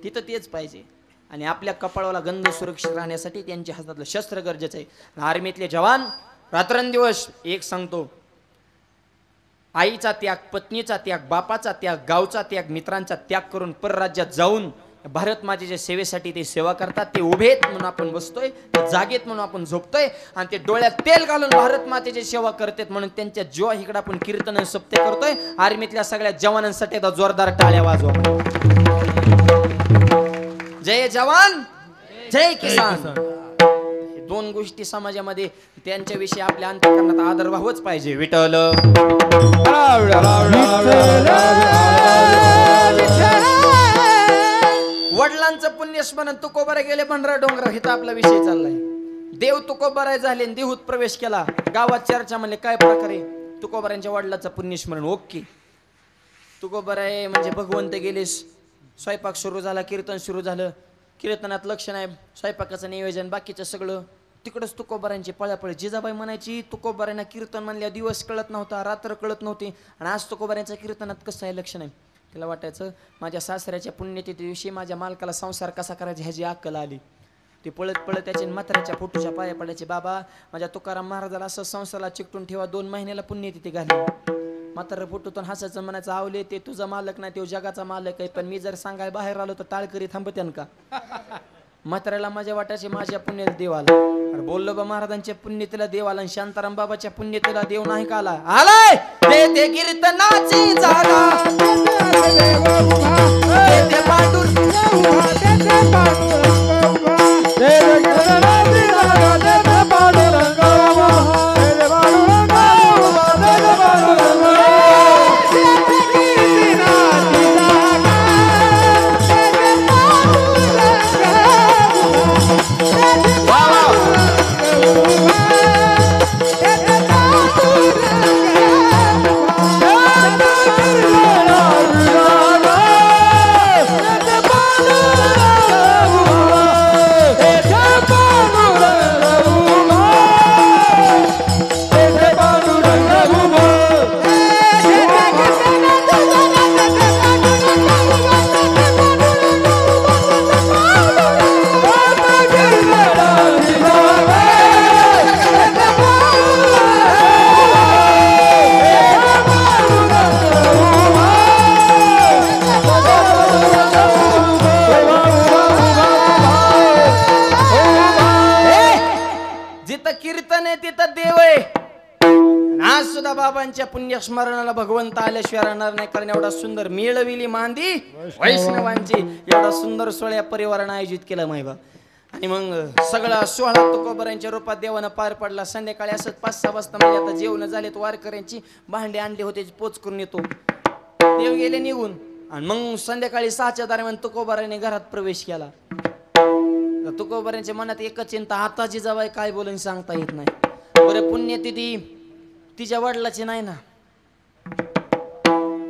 तिथं तेच पाहिजे. आणि आपल्या कपाळाला गंध सुरक्षित राहण्यासाठी त्यांच्या हातातलं शस्त्र गरजेचं आहे. आर्मीतले जवान रात्रंदिवस, एक सांगतो, आईचा त्याग, पत्नीचा त्याग, बापाचा त्याग, गावचा त्याग, मित्रांचा त्याग करून परराज्यात जाऊन भारत मातेच्या सेवेसाठी ते सेवा करतात. ते उभेत म्हणून आपण बसतोय, ते जागेत म्हणून आपण झोपतोय, आणि ते डोळ्यात तेल घालून भारत मातेची सेवा करतात म्हणून त्यांच्या जीवा इकडे आपण कीर्तन सप्ते करतोय. आर्मीतल्या सगळ्या जवानांसाठी आता जोरदार टाळ्या वाजवा. जय जवान जय किसान. 2 गोष्टी समाजामध्ये त्यांच्याविषयी आपल्या अंतःकरणात आदर व्हावंच पाहिजे. विठ्ठल वडिलांचं पुण्यस्मरण. तुकोबारा गेले भंडारा डोंगरा, हे तर आपला विषय चाललाय. देव तुकोबाराय झाले, देहूत प्रवेश केला, गावात चर्चा म्हणले काय प्रकारे तुकोबारांच्या वडिलांचं पुण्यस्मरण. ओके, तुकोबाराय म्हणजे भगवंत गेलेस, स्वयंपाक सुरू झाला, कीर्तन सुरू झालं, कीर्तनात लक्ष नाही, स्वयंपाकाचं नियोजन, बाकीचं सगळं तिकडंच तुकोबारांची पळापळ. जिजाबाई म्हणायची, तुकोबारांना कीर्तन म्हणल्या दिवस कळत नव्हता, रात्र कळत नव्हती, आणि आज तुकोबारांच्या कीर्तनात कसं आहे लक्ष नाही. तिला वाटायचं माझ्या सासऱ्याच्या पुण्यतिथी दिवशी माझ्या मालकाला संसार कसा करायचा ह्याची अक्कल आली. ती पळत पळत त्याच्या म्हाताऱ्याच्या फोटोच्या पाया पडायचे, बाबा माझ्या तुकाराम महाराजाला असं संसाराला चिकटून ठेवा, 2 महिन्याला पुण्यतिथी घाली. म्हातारं फोटोतून हसायचं, म्हणायचं आवले ते तुझा मालक नाही, तो जगाचा मालक आहे, पण मी जर सांगाय बाहेर आलो तर टाळकरी थांबत्यान का. म्हाताऱ्याला माझ्या वाटायचे माझ्या पुण्याला देव आला. अरे बोललो बा महाराजांच्या पुण्यतीला देव आला, आणि शांताराम बाबाच्या पुण्यतीला देव नाही का आला. आलाय ते कीर्तनाची जागा, ते पांडुर बाबांच्या पुण्यस्मरणाला भगवंत आल्याशिवाय राहणार नाही. कारण एवढा सुंदर मिळविली मांदी वैष्णवांची, एवढा सुंदर सोहळ्या परिवारानं आयोजित केला माहिबा. आणि मग सगळा सोहळा तुकोबारांच्या रूपात देवानं पार पडला. संध्याकाळी असं 5-6 वाजता म्हणजे आता जेवण झालेत, वारकऱ्यांची भांडे आणले होते, पोच करून येतो, देव गेले निघून. आणि मग संध्याकाळी 6च्या दरम्यान तुकोबाराने घरात प्रवेश केला. तुकोबारांच्या मनात एकच चिंता, आता जिजाबाई काय बोलून सांगता येत नाही. बरं पुण्यतिथी तिच्या वडिलाची नाही ना,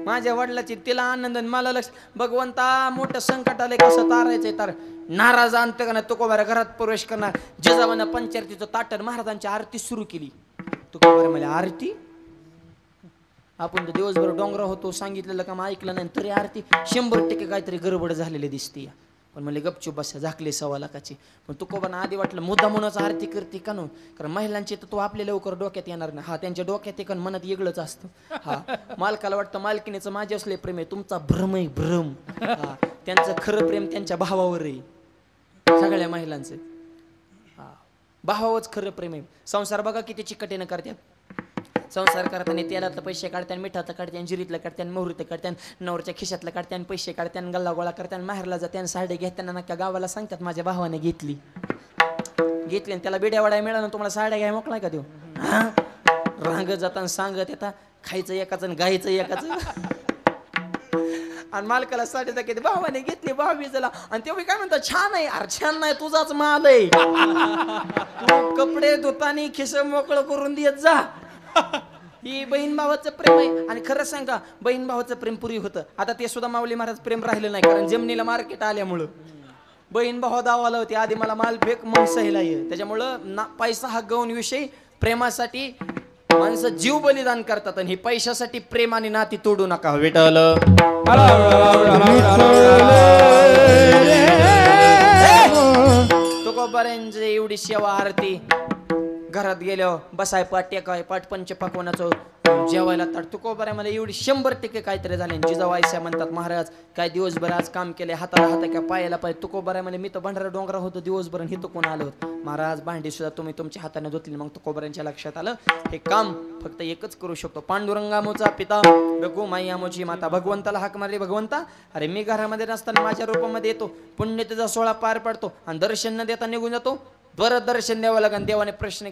माझ्या वडिलाची तिला आनंद आणि मला लक्ष. भगवंता मोठं संकट आलंय, कसं तारायचंय तार. नाराज आणतं का नाही तुकोबारा घरात प्रवेश करणार. जिजाबानं पंचारतीचं ताटण महाराजांची आरती सुरू केली. तुकोबारा मला आरती, आपण तर दिवसभर डोंगरा होतो, सांगितलेलं काम ऐकलं नाही, तरी आरती 100% काहीतरी गडबड झालेली दिसते. पण मला गपचूप बसा, झाकले 1.25 लाखाची. पण तुकोबांना आधी वाटलं मुद्दा म्हणूनच आरती करते का नो, कारण महिलांचे तर तो आपल्या लवकर डोक्यात येणार नाही. हा त्यांच्या डोक्यात एक मनात वेगळंच असतं. हा मालकाला वाटतं मालकीनेचं माझे असले प्रेम आहे, तुमचा भ्रम आहे भ्रम. हा त्यांचं खरं प्रेम त्यांच्या भावावर आहे, सगळ्या महिलांचं. हा भावावरच खरं प्रेम आहे. संसार बघा किती चिकटीनं करतात. संसार करताना तेलातलं पैसे काढत्यान, मिठाचं काढत्यान, जिरीतलं काढत्यान, मोहरीचं काढत्यान, नवरच्या खिशातलं काढत्यान, पैसे काढत्यान, गल्ला गोळा करत्यान, माहेरला जात्यान, साडे घेताना नक्का गावाला सांगतात माझ्या भावाने घेतली आणि त्याला बिड्या वड्या मिळाला, तुम्हाला साड्या घ्याय मोकळा का देऊ. रांगत जाताना सांगत येता, खायचं एकाचं आणि गायचं एकाचं. आणि मालकाला साडे दाखवते, भावाने घेतली भावीला. आणि तेव्हा काय म्हणतात, छान आहे. अरे छान नाही, तुझाच माल आहे. तू कपडे धुतानी खिस मोकळं करून देत जा. ही बहीण भावाचं प्रेम आहे. आणि खरं सांगा, बहीण भावाचं प्रेम पुरी होतं. आता ते सुद्धा माऊली महाराज प्रेम राहिलं नाही, कारण जमिनीला मार्केट आल्यामुळं. बहीण भावा दावाला होती, आधी मला माल फेक मग सहीला ये. त्याच्यामुळं पैसा हा गौण विषय. प्रेमासाठी माणसं जीव बलिदान करतात, आणि ही पैशासाठी प्रेम आणि नाती तोडू नका. विठ्ठल तुकोबारांची एवढी सेवा आरती. घरात गेलो बसाय पाठ टेकाय पाठ पंच पकवानाचं जेवायला ताट. तुकोबारा मला एवढी 100% काहीतरी झाले. जिजावायच्या म्हणतात, महाराज काय दिवसभर आज काम केले, हाताला हाता काय पायाला पाय. तुकोबारा मला, मी तर भंडारा डोंगरा होतो दिवसभर, हे तो कोण आलं होतं. महाराज भांडी सुद्धा तुम्ही तुमच्या हाताने धुतली. मग तुकोबारांच्या लक्षात आलं, हे काम फक्त एकच करू शकतो, पांडुरंगामोचा पिता, रघु माई आमोची माता. भगवंताला हाक मारली, भगवंता अरे मी घरामध्ये नसताना माझ्या रूपामध्ये येतो, पुण्य तुझा सोहळा पार पडतो, आणि दर्शन न देता निघून जातो. बरं दर्शन द्यावं लागेल. देवाने प्रश्न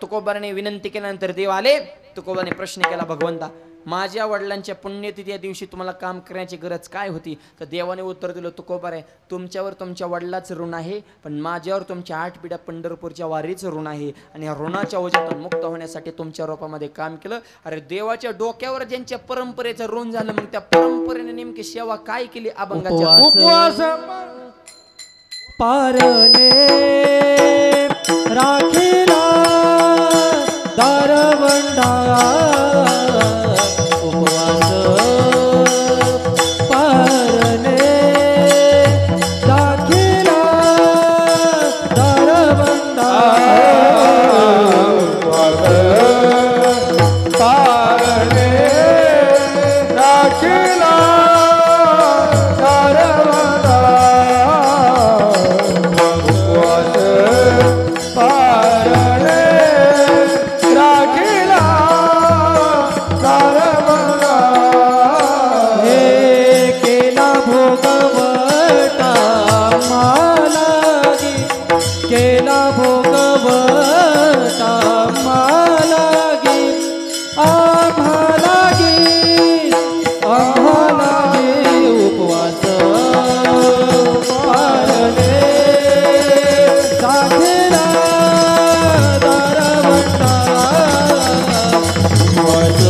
तुकोबाराने विनंती केल्यानंतर देव आले. तुकोबाने प्रश्न केला, भगवंता माझ्या वडिलांच्या पुण्यतिथी या दिवशी तुम्हाला काम करण्याची गरज काय होती. तर देवाने उत्तर दिलं, तुकोबारा तुमच्यावर तुमच्या वडिलाचं ऋण आहे, पण माझ्यावर तुमच्या 8 पिढ्या पंढरपूरच्या वारीचं ऋण आहे, आणि या ऋणाच्या ओझ्यातून मुक्त होण्यासाठी तुमच्या रूपामध्ये काम केलं. अरे देवाच्या डोक्यावर ज्यांच्या परंपरेचं ऋण झालं, मग त्या परंपरेने नेमकी सेवा काय केली. अभंगाच्या उपवास पारणे राखीला दारवंडा. उपवास पारणे राखीला दारवंडा. पारणे राखीला दारवंडा. पारणे राखीला दारवंडा. हे केला भोगवटा मालागी, केला भोगवटा मालागी, आम्हालागी आम्हालागी. उपवास पारणे राखीला दारवंडा. उपवास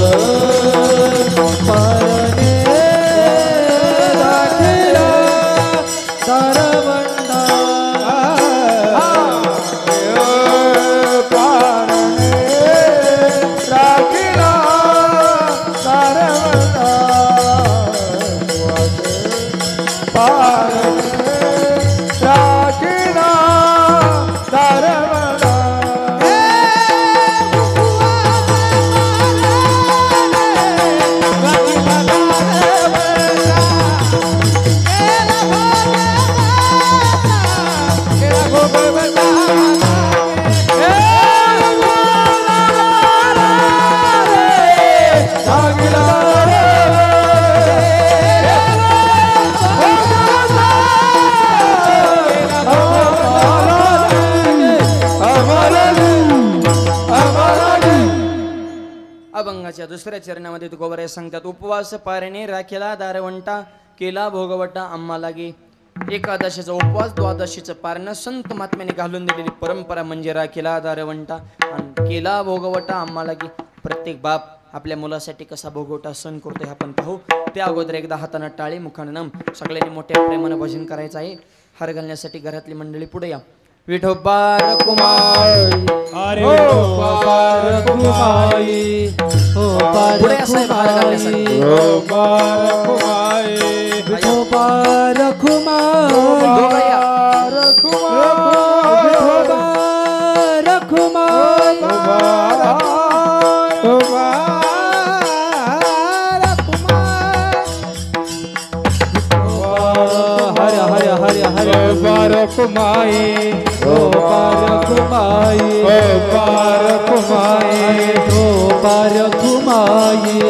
पारणे राखीला दारवंडा. पारणे राखीला दारवंडा. पारणे राखीला दारवंडा. अभंगाच्या दुसऱ्या चरणामध्ये तुकोबारा सांगतात, उपवास पारणे राखेला दारवंटा, केला भोगवटा आम्हा लागे. एकादशीचा उपवास, द्वादशीचं पारणं संत महात्म्याने घालून दिलेली परंपरा म्हणजे राखेला दारवंटा आणि केला भोगवटा आम्हा लागे. प्रत्येक बाप आपल्या मुलासाठी कसा भोगवटा सण करतोय आपण पाहू. त्या अगोदर एकदा हाताने टाळी मुखाने नम सगळ्यांनी मोठ्या प्रेमानं भजन करायचं आहे. हार घालण्यासाठी घरातली मंडळी पुढे या. विठोबा रखुमाई अरे विठोबा रखुमाई हो पुढे या साहेब हार घालण्यासाठी. विठोबा रखुमाई दोघं या. विठोबा रखुमाई हरे हरे हरे हरे बारकुमाई ओ बारकुमाई ओ बारकुमाई ओ बारकुमाई ओ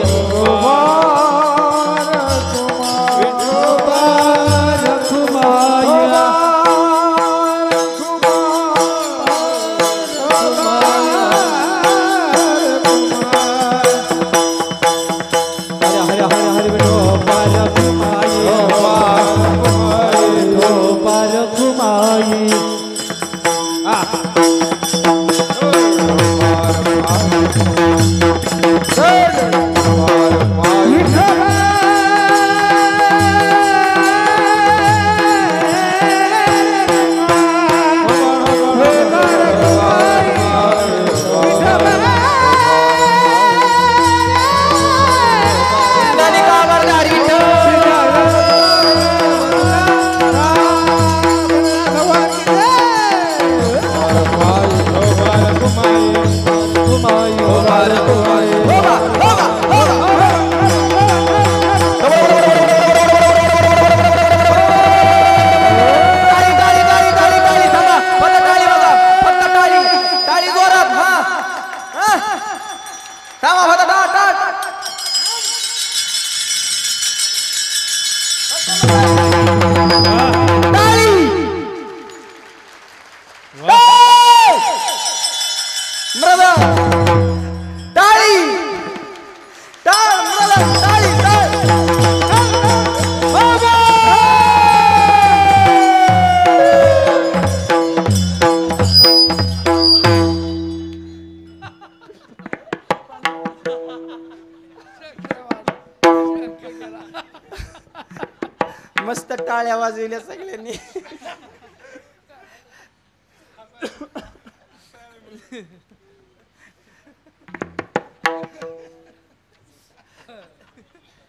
मस्त टाळ्या वाजविल्या सगळ्यांनी.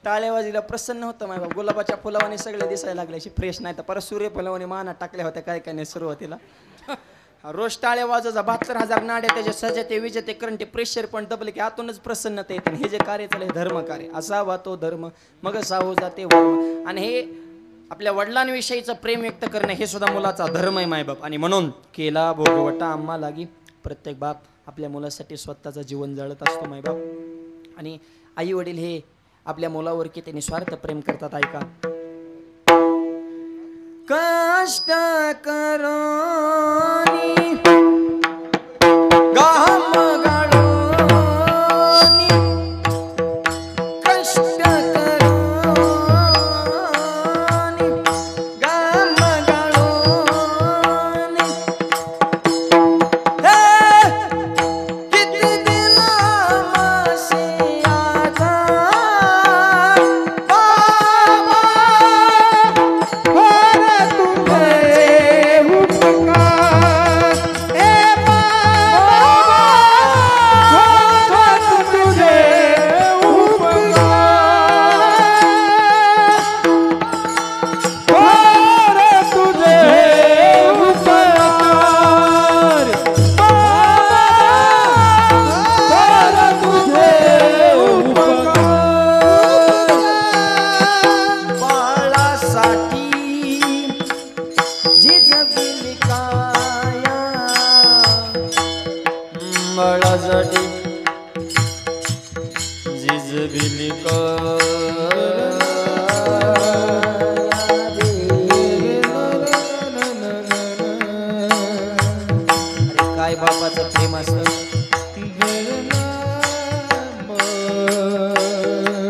टाळ्या वाजविल्या प्रसन्न होतं माय बाप. गुलाबाच्या फुलावाने सगळे दिसायला लागले. फ्रेश नाही तर परत सूर्यफुलावाने माना टाकल्या होत्या काय काय नाही सुरुवातीला. रोज टाळ्या वाजवायचा 72,000 नाड्या त्याचे सजते विजते करंटे प्रेशर पण दबले की आतूनच प्रसन्नता येते. हे जे कार्य चालले धर्म कार्य असावा तो धर्म मग साहू जाते वर्म. आणि हे आपल्या वडिलांविषयीचं प्रेम व्यक्त करणं हे सुद्धा मुलाचा धर्म आहे मायबाप. आणि म्हणून केला भोगवटा आम्हा लागी. प्रत्येक बाप आपल्या मुलासाठी स्वतःचं जीवन जळत असतो मायबाप. आणि आई वडील हे आपल्या मुलावर की त्यांनी स्वार्थ प्रेम करतात. ऐका. कष्ट करोनी गाम गाळोनी कष्ट करोनी गाम गाळोनी हे किती दिला मासे आधार बाबा काय बापाचं प्रेम असतं.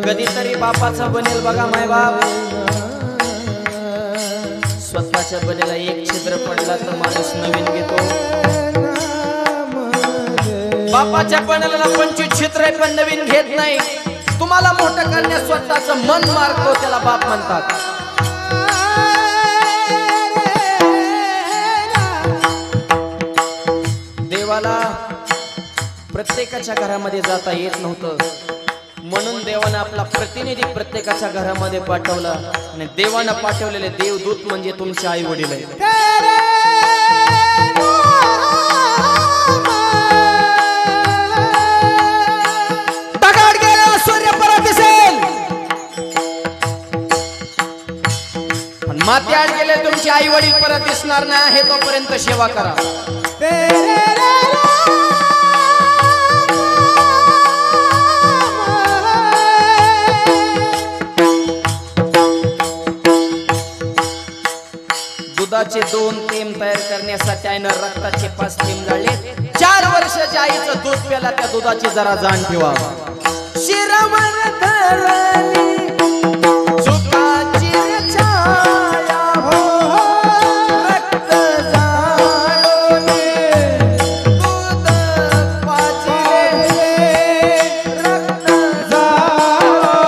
कधीतरी बापाचं बनेल बघा मायबाप. स्वतःच्या बनेला एक छिद्र पडला तर माणूस नवीन घेतो. बापाच्या पणाला 25 छित्र आहे पण नवीन घेत नाही. तुम्हाला मोठं करण्यास स्वतःचं मन मारतो त्याला बाप म्हणतात. देवाला प्रत्येकाच्या घरामध्ये जाता येत नव्हतं म्हणून देवानं आपला प्रतिनिधी प्रत्येकाच्या घरामध्ये पाठवला आणि देवानं पाठवलेले देवदूत म्हणजे तुमचे आई वडील आहेत. दगड गेला सूर्य परत दिसेल पण माती आड गेले तुमचे आई वडील परत दिसणार नाही हे तोपर्यंत सेवा करा. दुधाचे 2 थेंब तयार करण्यासाठी आईनं रक्ताचे 5 थेंब गाळले. 4 वर्षाच्या आईचं दूध प्याला त्या दुधाची जरा जाण ठेवा. शिरवर धरली सुखाची छाया हो रक्त जाळले दूध पाजले रक्त जाळून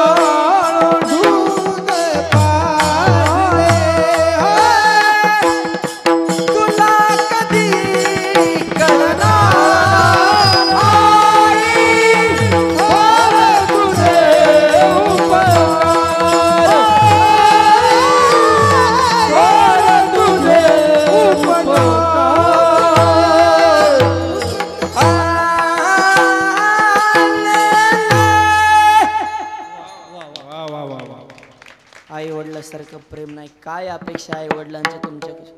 दूध पाजले तुला कधी करणार आई तुझे आई वडिलांसारखं प्रेम नाही. काय अपेक्षा आई वडिलांच्या तुमच्याकडे.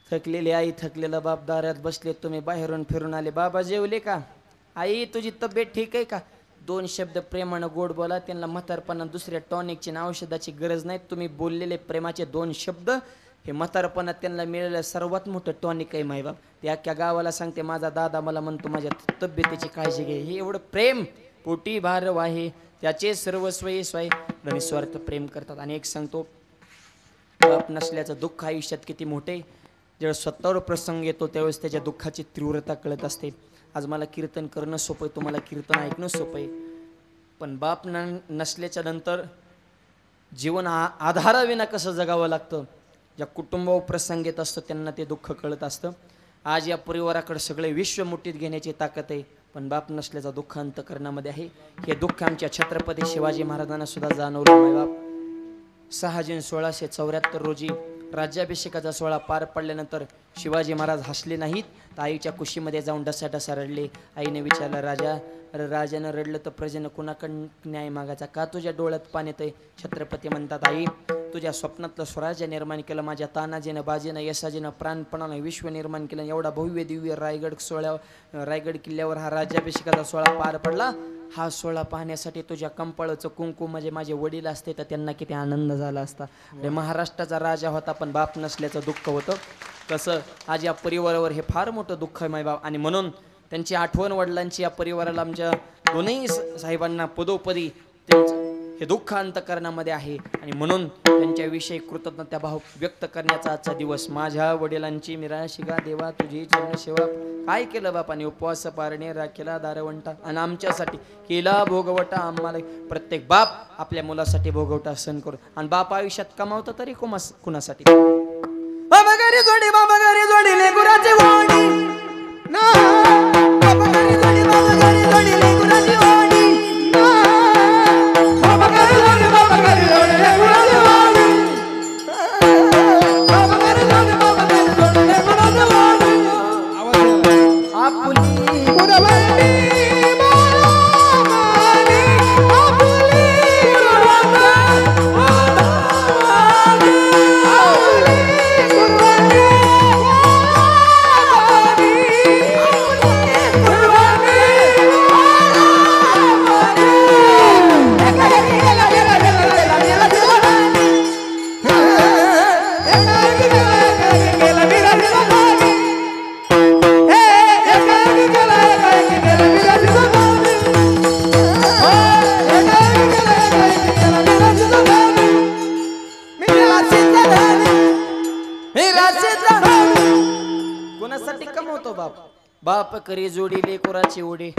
थकलेली आई थकलेला बाप दारात बसले तुम्ही बाहेरून फिरून आले. बाबा जेवले का? आई तुझी तब्येत ठीक आहे का? 2 शब्द प्रेमानं गोड बोला. त्यांना म्हातारपणा दुसऱ्या टॉनिकची ना औषधाची गरज नाही. तुम्ही बोललेले प्रेमाचे 2 शब्द हे म्हातारपणात त्यांना मिळालेलं सर्वात मोठं टॉनिक आहे. मायबाप ते अख्ख्या गावाला सांगते माझा दादा मला म्हणतो माझ्या तब्येतीची काळजी घे. हे एवढं प्रेम पोटी भार वाहे त्याचे सर्वस्व स्वाय निस्वार्थ प्रेम करतात. आणि एक सांगतो बाप नसल्याचं दुःख आयुष्यात किती मोठे. जेव्हा स्वतःवर प्रसंग येतो त्यावेळेस त्याच्या दुःखाची तीव्रता कळत असते. आज मला कीर्तन करणं सोपं आहे तुम्हाला कीर्तन ऐकणं सोपं आहे पण बाप नसल्याच्या नंतर जीवन आधाराविना कसं जगावं लागतं. ज्या कुटुंबावर प्रसंग येत असतं त्यांना ते दुःख कळत असतं. आज या परिवाराकडे सगळे विश्व मुठीत घेण्याची ताकद आहे पण बाप नसल्याचा दुःख अंतकरणामध्ये आहे. हे दुःख आमच्या छत्रपती शिवाजी महाराजांना सुद्धा जाणवलं. मायबाप 6 जून 1674 रोजी राज्याभिषेकाचा सोहळा पार पडल्यानंतर शिवाजी महाराज हसले नाहीत तर आईच्या कुशीमध्ये जाऊन डसाडसा रडले. आईने विचारलं राजा अरे राजानं रडलं तर प्रजेनं कुणाकडं न्याय मागायचा का तुझ्या डोळ्यात पाणी येतंय. छत्रपती म्हणतात आई तुझ्या स्वप्नातलं स्वराज्य निर्माण केलं माझ्या तानाजीनं बाजीनं यशाजीनं प्राणपणानं विश्व निर्माण केलं. एवढा भव्य दिव्य रायगड किल्ल्यावर हा राज्याभिषेकाचा सोहळा पार पडला. हा सोहळा पाहण्यासाठी तुझ्या कंपाळचं कुंकू म्हणजे माझे वडील असते तर त्यांना किती आनंद झाला असता. अरे महाराष्ट्राचा राजा होता पण बाप नसल्याचं दुःख होतं. तसं आज या परिवारावर हे फार मोठं दुःख आहे मायबाप. आणि म्हणून त्यांची आठवण वडिलांची या परिवाराला आमच्या दोन्ही साहेबांना पदोपदी त्यांचं हे दुःख अंतकरणामध्ये आहे आणि म्हणून त्यांच्याविषयी कृतज्ञता भाव व्यक्त करण्याचा आजचा दिवस. माझ्या वडिलांची मिराशिगा देवा तुझी चरण सेवा काय केलं बापाने उपवास पारणे राखेला दारवंटा आणि आमच्यासाठी केला भोगवटा. आम्हाला प्रत्येक बाप आपल्या मुलासाठी भोगवटा सण करू आणि बाप आयुष्यात कमावतं तरी कुणासाठी. बाबा घरी जोडी लेकराची वाडी ना बाबा घरी जोडी लेकराची वाडी ना बाबा घरी जोडी लेकराची वाडी बाबा घरी जोडी लेकराची वाडी आपुली कुरवंडी मामानी आपुली कोणासाठी कमवतो बाप बाप करी जोडी लेकुराची ओढी,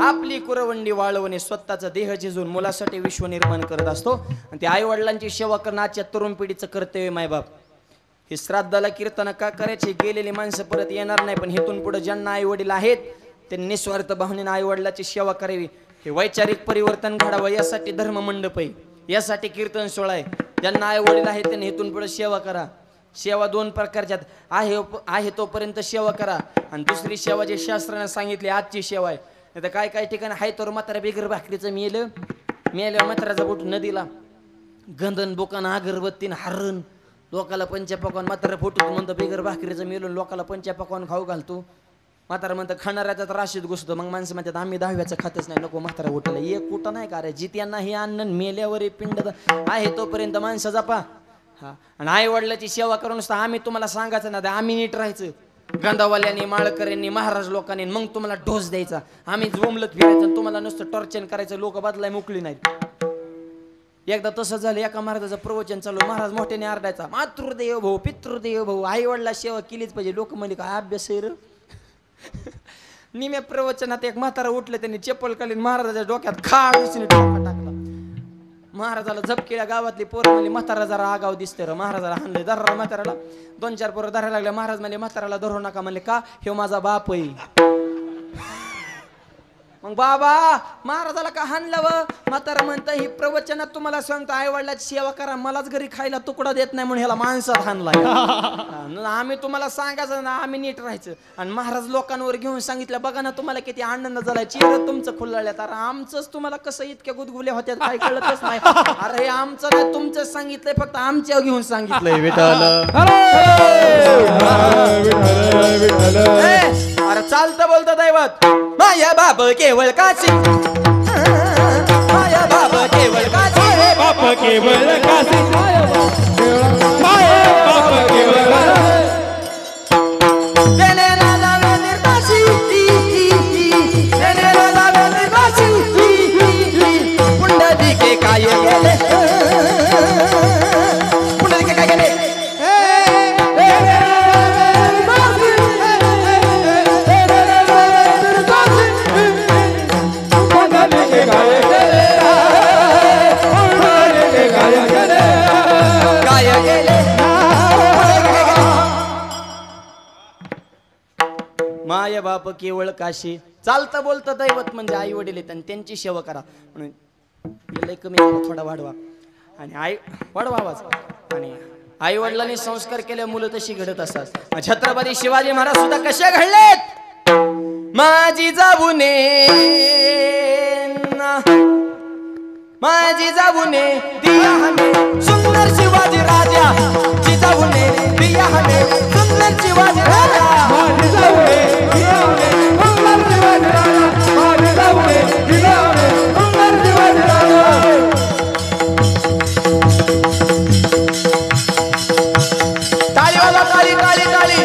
आपली कुरवंडी वाळवणे, स्वतःचा देह झिजून मुलासाठी विश्व निर्माण करत असतो. आणि ते आई वडिलांची सेवा करणं आजच्या तरुण पिढीचं कर्तव्य. मायबाप हे श्राद्धाला कीर्तन का करायचे, गेलेली माणसं परत येणार नाही, पण हेतून पुढे ज्यांना आई वडील आहेत त्यांनी निस्वार्थ भावनेने आई वडिलाची सेवा करावी. हे वैचारिक परिवर्तन घडावं यासाठी धर्म मंडप आहे, यासाठी कीर्तन सोहळा आहे. ज्यांना आई वडील आहेत त्यांनी हेतून पुढे सेवा करा. सेवा दोन प्रकारच्यात आहे तोपर्यंत सेवा करा, आणि दुसरी सेवा जे शास्त्राने सांगितली आजची सेवा आहे. नाही तर काय काय ठिकाणी आहे तर म्हातारा बिगर भाकरीचं मेल्यावर म्हाताराचा बोट नदीला गंधन बोकान अगरबत्तीन हरण लोकाला पंचा पकवान, म्हातारा फोटो म्हणतं बिगर भाकरीचं मेलून लोकाला पंचा पकवान खाऊ घालतो. म्हातारा म्हणतं खाणाऱ्याचा तर राशीत घुसतो. मग माणसं म्हणतात आम्ही 10व्याचं खातच नाही, नको म्हातारा उठायला. एक कुठं नाही का रे, जित्यांना हे अन्न मेल्यावर पिंड आहे तोपर्यंत माणसं जपा. हा, आणि आई वडिलाची सेवा करून आम्ही तुम्हाला सांगायचं ना, आम्ही नीट राहायचं. गंधावाल्यांनी, माळकऱ्यांनी, महाराज लोकांनी मग तुम्हाला डोस द्यायचा. आम्ही जोमलत फिरायचं, तुम्हाला नुसतं टॉर्चर करायचं. लोक बदलाय मोकळी नाहीत. एकदा तसं झालं, एका महाराजाचं प्रवचन चालू, महाराज मोठ्याने आरडायचा, मातृदेव भाऊ, पितृदेव भाऊ, आई वडिला सेवा केलीच पाहिजे. लोक म्हणले काय अभ्यास आहे र. निम्या प्रवचनात एक म्हातारा उठले, त्यांनी चप्पल काढली, महाराजाच्या डोक्यात खाड दिसणे टाकला. महाराजाला झपकेल्या गावातली पोरं म्हणली म्हातारा जरा आगाव दिसते र. महाराजाला हाणले, धरला म्हाताराला. 2-4 पोरं धरायला लागल्या. महाराज म्हणले म्हाताराला धरू नका. म्हणले का, हे माझा बाप आहे. मग बाबा महाराजाला का हाणलं व? म्हातारा म्हणतं ही प्रवचनात तुम्हाला सांगतो आई वडिलाची सेवा करा, मलाच घरी खायला तुकडा देत नाही म्हणून ह्याला माणसात हाणलाय. आम्ही तुम्हाला सांगायचं ना, आम्ही नीट राहायचं. आणि महाराज लोकांवर घेऊन सांगितलं, बघा ना तुम्हाला किती आनंद झालाय, चेहरा तुमचं खुलल्यात. अरे आमचंच तुम्हाला कसं इतक्या गुदगुल्या होत्या काय कळतच नाही. अरे हे आमचं नाही तुमचंच सांगितलंय, फक्त आमच्या घेऊन सांगितलंय. अरे चालतं बोलतं दैवत. माया बाप केवळ काशी, माया बाप केवळ काशी, बाप केवळ काशी, माया बाप केवळ तेने राजा निर्दाशी, तेने राजा निर्दाशी, पुंडलिके काय गेले, पुंडलिके काय गेले. माय बाप केवळ काशी. चालतं बोलतं दैवत म्हणजे आई वडील आहेत आणि त्यांची सेवा करा. म्हणून लय कमी थोडा वाढवा आणि आई वाढवा आवाज. आणि आई वडिलांनी संस्कार केले, मुलं तशी घडत असतात. छत्रपती शिवाजी महाराज सुद्धा कसे घडलेत. माझी जाऊने, माझी जाऊने दिया हमें सुंदर शिवाजी राजा, जिजाऊने दिया हमें सुंदर शिवाजी राजा, माझी जाऊने दिया हमें सुंदर शिवाजी राजा, माझी जाऊने दिया हमें सुंदर शिवाजी राजा. ताली वाला ताली ताली ताली.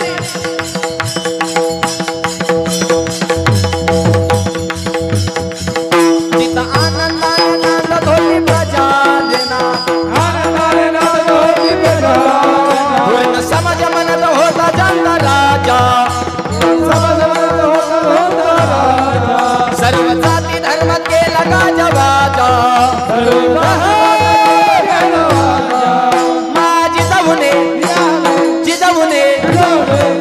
जिथं आनंदाने नांद धोली प्रजा देना, आनंदाने नांद धोली प्रजा देना, समाज म्हणत होता जनता राजा, समाज म्हणत होता राजा, सर्व जाती धर्म केला गाजा गाजा, सर्व माझी जाऊने जिजाऊने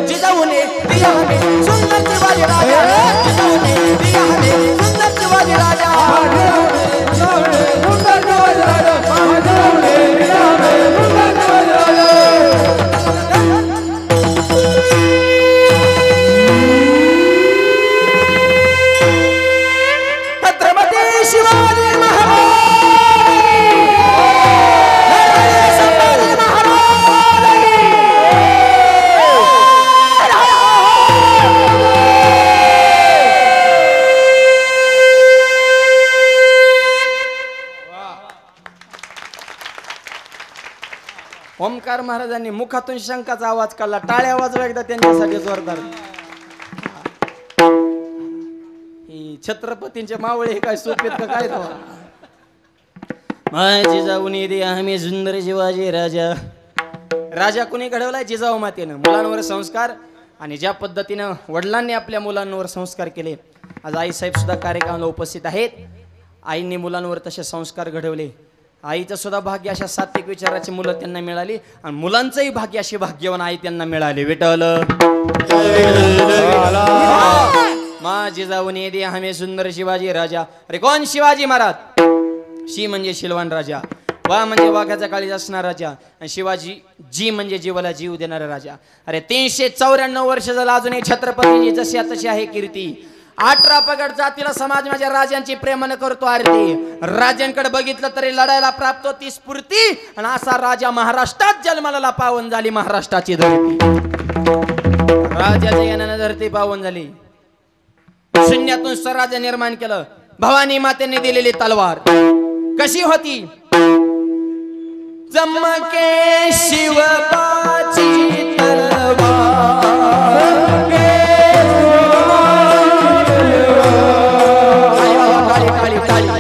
जिजाऊने दिया हमें सुंदर शिवाजी राजा, जिजाऊने दिया हमें सुंदर शिवाजी राजा. छत्रपती शिवाजी महाराज, संभाजी महाराज. ओमकार महाराजांनी मुखातून शंखाचा आवाज काढला. टाळ्या वाजवा एकदा त्यांच्यासाठी जोरदार. ही छत्रपतींचे मावळे हे काय सोपेत का काय तो. माझी जाऊन दे आम्ही सुंदर शिवाजी राजा. राजा कुणी घडवलाय, जिजाऊ मातेनं. मुलांवर संस्कार आणि ज्या पद्धतीनं वडिलांनी आपल्या मुलांवर संस्कार केले, आज आईसाहेब सुद्धा कार्यक्रमाला उपस्थित आहेत. आईंनी मुलांवर तसे संस्कार घडवले. आईचं सुद्धा भाग्य अशा सात्विक विचाराची मुलं त्यांना मिळाली आणि मुलांचंही भाग्य अशी भाग्यवान आई त्यांना मिळाली. विठ्ठल माझी जाऊन ये दे हमे सुंदर शिवाजी राजा. अरे कोण शिवाजी महाराज? शी म्हणजे शिलवान राजा, वा म्हणजे वाघाचा काळीज असणारा राजा, आणि शिवाजी जी म्हणजे जीवाला जीव देणारा राजा. अरे 394 वर्ष झालं अजूनही छत्रपतीची जशी तशी आहे कीर्ती. 18 पगड जातीला समाज माझ्या राजांची प्रेमानं करतो आरती. राजांकडे बघितलं तरी लढायला प्राप्त होती स्फूर्ती, आणि असा राजा महाराष्ट्रात जन्माला पावन झाली महाराष्ट्राची धरती. राजाच्या येण्यानं धरती पावन झाली. शून्यातून स्वराज्य निर्माण केलं. भवानी मातेने दिलेली तलवार कशी होती? चमके शिवबाची तलवार, काळी काळी काळी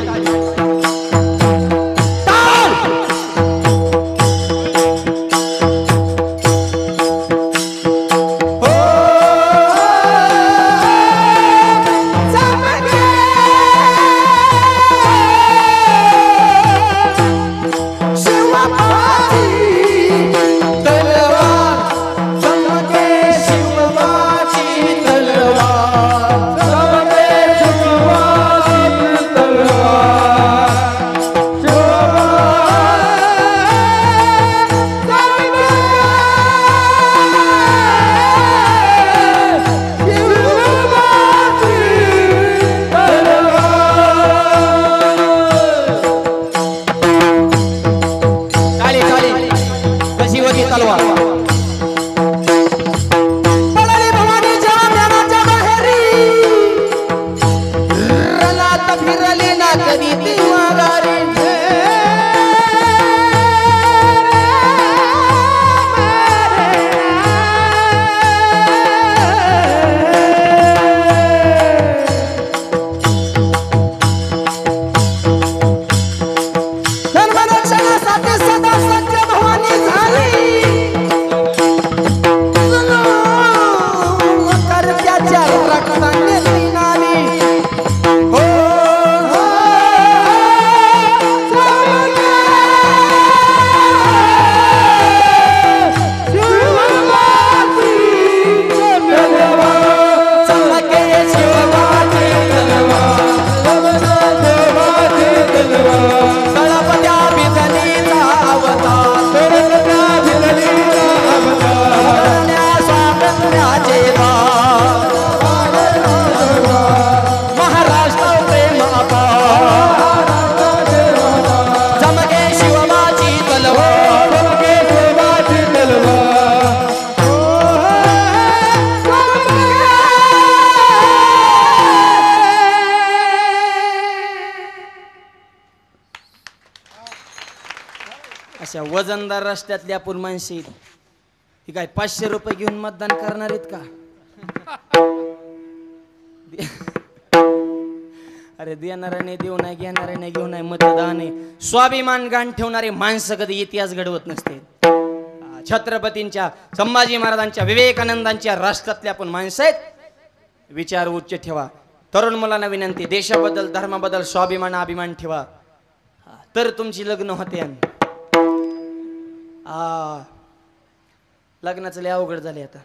अशा वजनदार रस्त्यातल्या आपण माणसे ही काय 500 रुपये घेऊन मतदान करणार आहेत का? अरे देणाऱ्याने देऊ नाही, घेणाऱ्याने घेऊ नाही. मतदान आहे. स्वाभिमान गाण ठेवणारे माणसं कधी इतिहास घडवत नसते. छत्रपतींच्या, संभाजी महाराजांच्या, विवेकानंदांच्या राष्ट्रातल्या आपण माणसं आहेत. विचार उच्च ठेवा. तरुण मुलांना विनंती, देशाबद्दल, धर्माबद्दल स्वाभिमान, अभिमान ठेवा, तर तुमची लग्न होते. लग्नाचं लय अवघड झाले. आता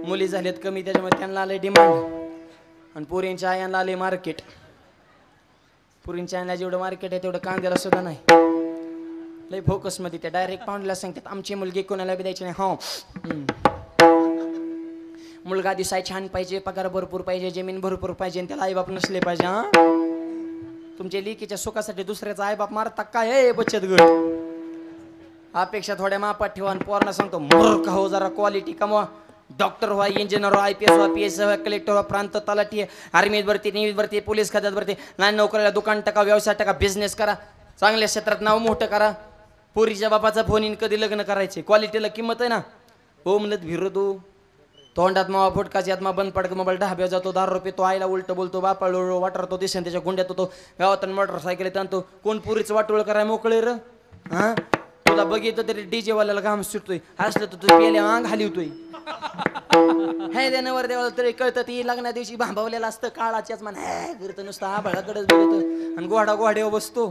मुली झालेत कमी, त्याच्यामुळे त्यांना आले डिमांड, आणि पोरींच्या आयांना आले मार्केट. पोरींच्या आयांना जेवढं मार्केट आहे तेवढं कांद्याला सुद्धा नाही. लय फोकस मध्ये ते डायरेक्ट पाहुणला सांगतात आमची मुलगी कोणाला बी द्यायची नाही. हो, मुलगा दिसाय छान पाहिजे, पगार भरपूर पाहिजे, जमीन भरपूर पाहिजे, आणि त्याला आईबाप नसले पाहिजे. हा, तुमच्या लेकीच्या सुखासाठी दुसऱ्याचा आईबाप मारता काय? हे बचत गट. अपेक्षा थोड्या मापात ठेवा. आणि पोरांना सांगतो मूर्ख हो, जरा क्वालिटी कमवा. डॉक्टर व्हा, इंजिनियर व्हा, IPS व्हा, PS व्हा, कलेक्टर व्हा, प्रांत तलाठी, आर्मीत भरती, नेव्हीत भरती, पोलीस खात्यात भरती, लहान नोकरीला दुकान टाका, व्यवसाय टाका, बिझनेस करा, चांगल्या क्षेत्रात नाव मोठं करा. पोरीच्या बापाचा फोन इन कधी लग्न करायचे? क्वालिटीला किंमत आहे ना. हो म्हणत भिरो तू, तोंडात मावा फुटकाची आत्मा बंद पडक मोबाईल ढाब्यावर जातो, 10 रुपये तो आईला उलट बोलतो, बापा वाटरतो, दिसेन त्याच्या गुंड्यात होतो, गावातून मोटरसायकल आणतो. कोण पुरीचं वाटोळ कराय मोकळे र? हा, तुला बघितलं तरी DJ वाल्याला घाम सुटतोय, असलं तर तू पेल्या अंग हलवतोय. हे दे नवर देवाला तरी कळतं ती लग्ना दिवशी भांबवलेलं असतं काळाच्याच मन हे करतं नुसतं आभाळाकडेच बघत आणि घोड्यावर बसतो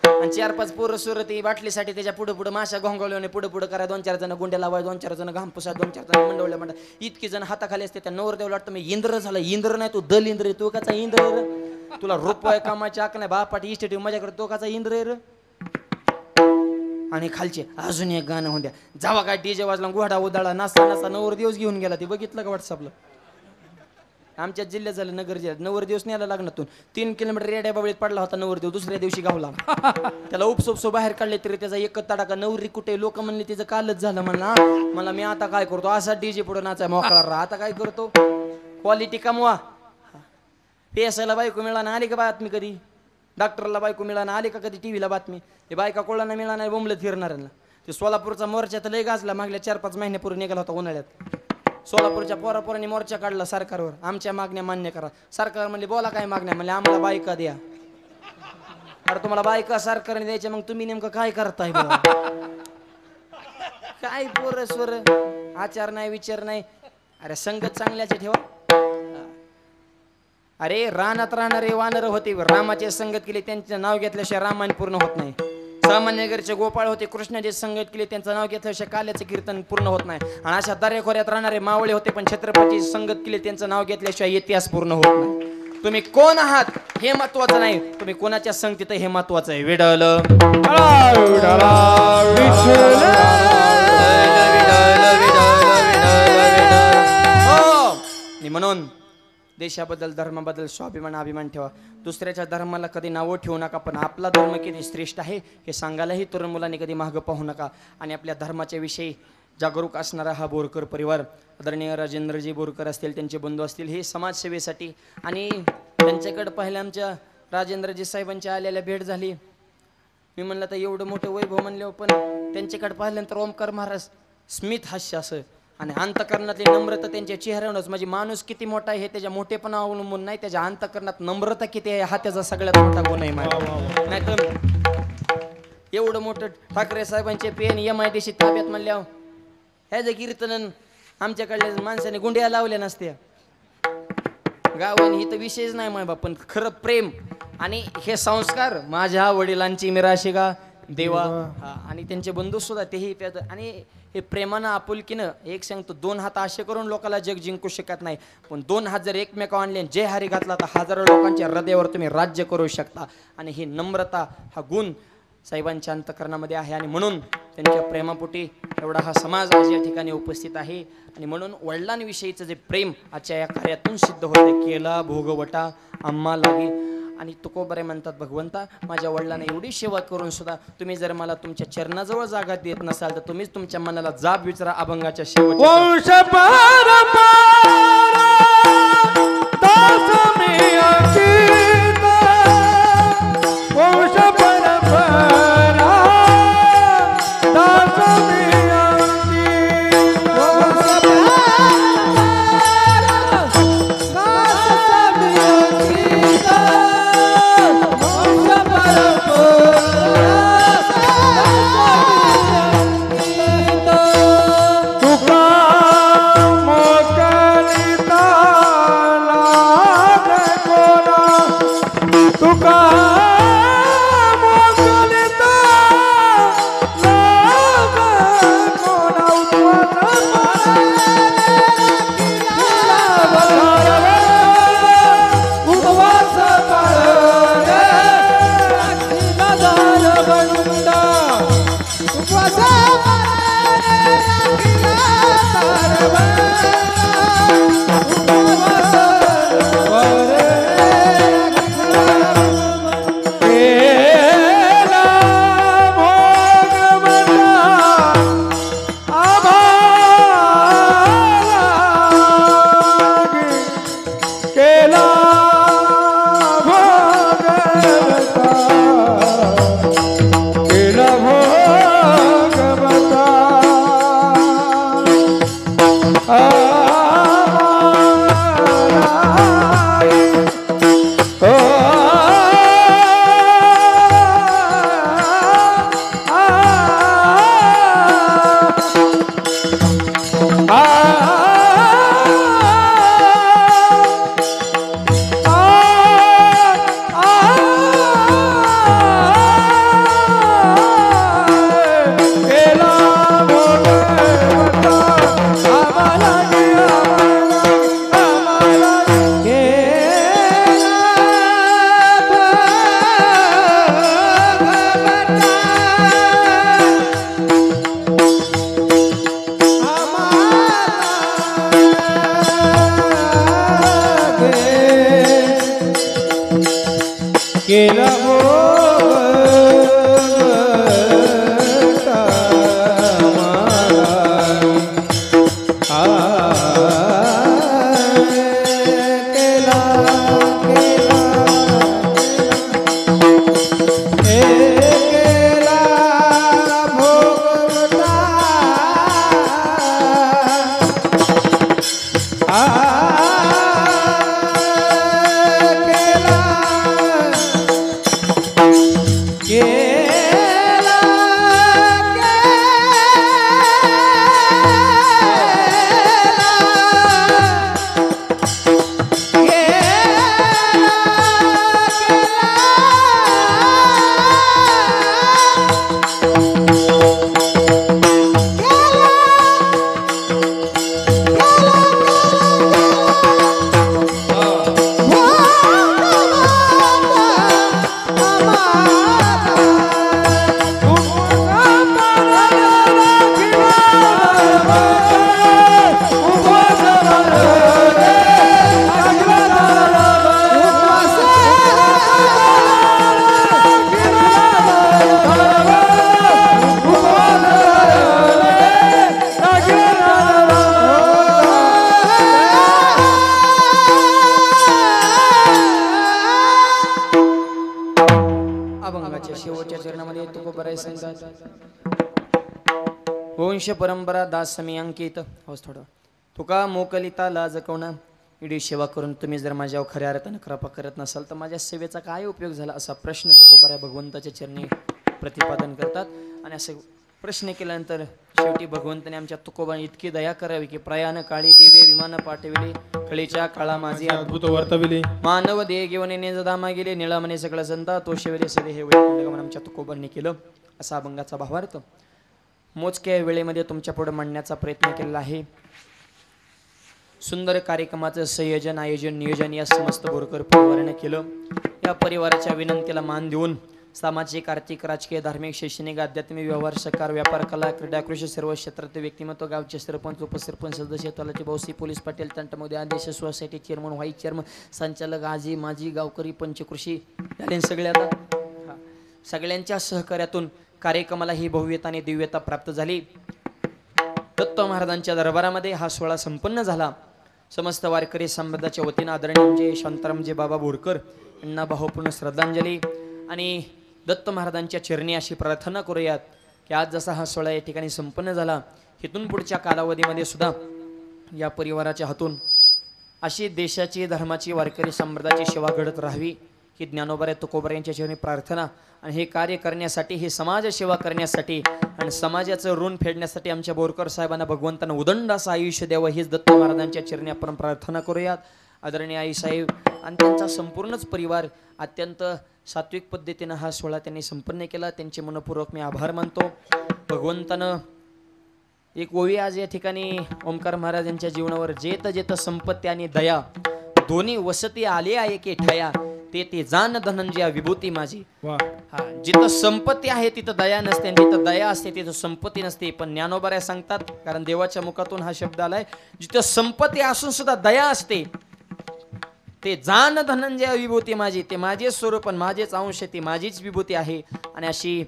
आणि 4-5 पोरं सुरं ती बाटलीसाठी त्याच्या पुढे पुढे माशा घोंगवल्याने पुढे पुढे करा 2-4 जण गुंड्या लावाय 2-4 जण घाम पुसा 2-4 जण मंडवल्या म्हणतात इतकी जण हाताखाली असते त्या नवर देवाला वाटतं मी इंद्र झालं इंद्र नाही तू दल इंद्र तू काचा इंद्र रे तुला रुपये कामाची आक नाही बापाटी इस्टेटिव्ह माझ्याकडे तो काचा इंद्र रे आणि खालचे अजून एक गाणं होऊन द्या जावा काय डीजे वाजला घोडा उदाळा नासा नासा नवर दिवस घेऊन गेला ते बघितलं का व्हॉट्सअपला आमच्या जिल्ह्यात झालं नगर जिल्ह्यात 9 दिवस न्यायला लागणार 3 किलोमीटर रेड्या बाबळीत पडला होता 9 दिवस दुसऱ्या दिवशी गावला त्याला उपसोपसो बाहेर काढले तरी त्याचा एकच तडाका नवरी कुठे लोक म्हणले तिचं कालच झालं मला मी आता काय करतो असा डीजे पुढे नाचा मोकळा राहा आता काय करतो क्वालिटी कमवा पेसायला बायको मिळाना आली का बातमी कधी डॉक्टरला बायको मिळाना आली का कधी टीव्हीला बातमी ते बायका कोळाना मिळाना नाही बोंबलत फिरणाऱ्यांना ते सोलापूरचा मोर्चा तर लय गाजला मागल्या 4-5 महिन्यापूर्वी निघाला होता उन्हाळ्यात सोलापूरच्या पोरापोरांनी मोर्चा काढला सरकारवर आमच्या मागण्या मान्य करा सरकार म्हणले बोला काय मागण्या म्हणले आम्हाला बायका द्या अरे तुम्हाला बायका सरकारने द्यायच्या मग तुम्ही नेमकं काय करताय काय पोर स्वर आचार नाही विचार नाही अरे संगत चांगल्याचे ठेवा अरे रानात राहणारे वानर होते रामाचे संगत केले त्यांचं नाव घेतल्याशिवाय रामायण पूर्ण होत नाही सामान्यगरचे गोपाळ होते कृष्णाचे संगत केले त्यांचं नाव घेतल्याशिवाय काल्याचे कीर्तन पूर्ण होत नाही आणि अशा दरेखोऱ्यात राहणारे मावळे होते पण छत्रपती संगत केले त्यांचं नाव घेतल्याशिवाय इतिहास पूर्ण होत नाही तुम्ही कोण आहात हे महत्वाचं नाही तुम्ही कोणाच्या संगतीत हे महत्वाचं आहे विडल म्हणून देशाबद्दल धर्माबद्दल स्वाभिमान अभिमान ठेवा दुसऱ्याच्या धर्माला कधी नावं ठेवू नका पण आपला धर्म किती श्रेष्ठ आहे हे सांगायलाही तरुण मुलांनी कधी मागं पाहू नका आणि आपल्या धर्माच्या विषयी जागरूक असणारा हा बोरकर परिवार आदरणीय राजेंद्रजी बोरकर असतील त्यांचे बंधू असतील हे समाजसेवेसाठी आणि त्यांच्याकडे पाहिलं आमच्या राजेंद्रजी साहेबांच्या आलेल्या भेट झाली मी म्हणलं तर एवढं मोठं वैभव म्हणले पण त्यांच्याकडे पाहिल्यानंतर ओमकार महाराज स्मित हास्य असं आणि अंतकरणातली नम्रता त्यांच्या चेहऱ्यावरच म्हणजे माणूस किती मोठा आहे हे त्याच्या मोठेपणा अवलंबून नाही त्याच्या अंतकरणात नम्रता किती आहे हा त्याचा सगळ्यात मोठा गुण आहे नाहीतर एवढं मोठं ठाकरे साहेबांचे पेन MIDC ताब्यात म्हणल्यावर ह्याचं कीर्तन आमच्याकडल्या माणसाने गुंड्या लावल्या नसत्या गावाने ही तर विषयच नाही माय बाप पण खरं प्रेम आणि हे संस्कार माझ्या वडिलांची मिराशिगा देवा आणि त्यांचे बंधू सुद्धा तेही आणि हे प्रेमानं आपुलकीनं एक सांगतो 2 हात असे करून लोकांना जग जिंकू शकत नाही पण 2 हात जर एकमेकावर आणले जय हरी घातला तर हजारो लोकांच्या हृदयावर तुम्ही राज्य करू शकता आणि ही नम्रता हा गुण साहेबांच्या अंतकरणामध्ये आहे आणि म्हणून त्यांच्या प्रेमापोटी एवढा हा समाज आज या ठिकाणी उपस्थित आहे आणि म्हणून वडिलांविषयीचं जे प्रेम आजच्या या कार्यातून सिद्ध होतं केला भोगवटा आम्हा लागे आणि तुकोबरे म्हणतात भगवंता माझ्या वडिलांना एवढी सेवा करून सुद्धा तुम्ही जर मला तुमच्या चरणाजवळ जागा देत नसाल तर तुम्हीच तुमच्या मनाला जाब विचारा अभंगाच्या शेवटच्या केला शेवटच्या चरणामध्ये तुकोबराय सांगतात वंश परंपरा दास समी अंकित हौस थोडं तुका मोकलिता लाज कोणा इडी सेवा करून तुम्ही जर माझ्यावर खऱ्या अर्थानं कृपा करत नसाल तर माझ्या सेवेचा काय उपयोग झाला असा प्रश्न तुकोबराय भगवंताच्या चरणी प्रतिपादन करतात आणि असे प्रश्न केल्यानंतर शेवटी भगवंताने आमच्या तुकोबा इतकी दया करावी की प्रयाण काळी देवे विमान पाठविले कळीच्या काळा माझी अद्भुत वर्तविले मानव देह घेऊन नेजदामा गेले निळामने सगळं संता तो शेवले सदे हे वैकुंठगमन आमच्या तुकोबांनी केलं असा अभंगाचा भावार्थ मोजक्या वेळेमध्ये तुमच्या पुढे मांडण्याचा प्रयत्न केलेला आहे. सुंदर कार्यक्रमाचं संयोजन आयोजन नियोजन या समस्त बोरकर परिवाराने केलं. या परिवाराच्या विनंतीला मान देऊन सामाजिक आर्थिक राजकीय धार्मिक शैक्षणिक आध्यात्मिक व्यवहार सरकार व्यापार कला क्रीडा कृषी सर्व क्षेत्रातील व्यक्तिमत्व गावचे सरपंच उपसरपंच सदस्य तलाठी भाऊसी पोलीस पाटील तंटमध्ये आदेश सोसायटी चेअरमन व्हाईस चेअरमन संचालक आजी माजी गावकरी पंचकृषी झाले सगळे आता सगळ्यांच्या सहकार्यातून कार्यक्रमाला ही भव्यता आणि दिव्यता प्राप्त झाली. दत्त महाराजांच्या दरबारामध्ये हा सोहळा संपन्न झाला. समस्त वारकरी संप्रदायाच्या वतीने आदरणीय शांतारामजी बाबा बोरकर यांना भावपूर्ण श्रद्धांजली आणि दत्त महाराजांच्या चरणी अशी प्रार्थना करूयात की आज जसा हा सोहळा या ठिकाणी संपन्न झाला इथून पुढच्या कालावधीमध्ये सुद्धा या परिवाराच्या हातून अशी देशाची धर्माची वारकरी संप्रदायाची सेवा घडत राहावी ही ज्ञानोबा तुकोबा यांच्या चरणी प्रार्थना आणि हे कार्य करण्यासाठी हे समाज सेवा करण्यासाठी आणि समाजाचं ऋण फेडण्यासाठी आमच्या बोरकर साहेबांना भगवंतानं उदंड असं आयुष्य द्यावं हीच दत्त महाराजांच्या चरणी आपण प्रार्थना करूयात. आदरणीय आईसाहेब आणि त्यांचा संपूर्णच परिवार अत्यंत सात्विक पद्धतीनं हा सोहळा त्यांनी संपन्न केला. त्यांचे मनपूर्वक मी आभार मानतो. भगवंतानं एक ओवी आज या ठिकाणी ओंकार महाराज यांच्या जीवनावर जेत जेत संपत्ती आणि दया दोन्ही वसती आले आहे की ठया ते जाण धनंजय विभूती माझी. हा जिथं संपत्ती आहे तिथं दया नसते आणि जिथं दया असते तिथं संपत्ती नसते. पण ज्ञानोबा सांगतात कारण देवाच्या मुखातून हा शब्द आलाय जिथं संपत्ती असून सुद्धा दया असते ते जाण धनंजय विभूती माझी. ते माझे स्वरूप माझेच अंश ती माझीच विभूती आहे. आणि अशी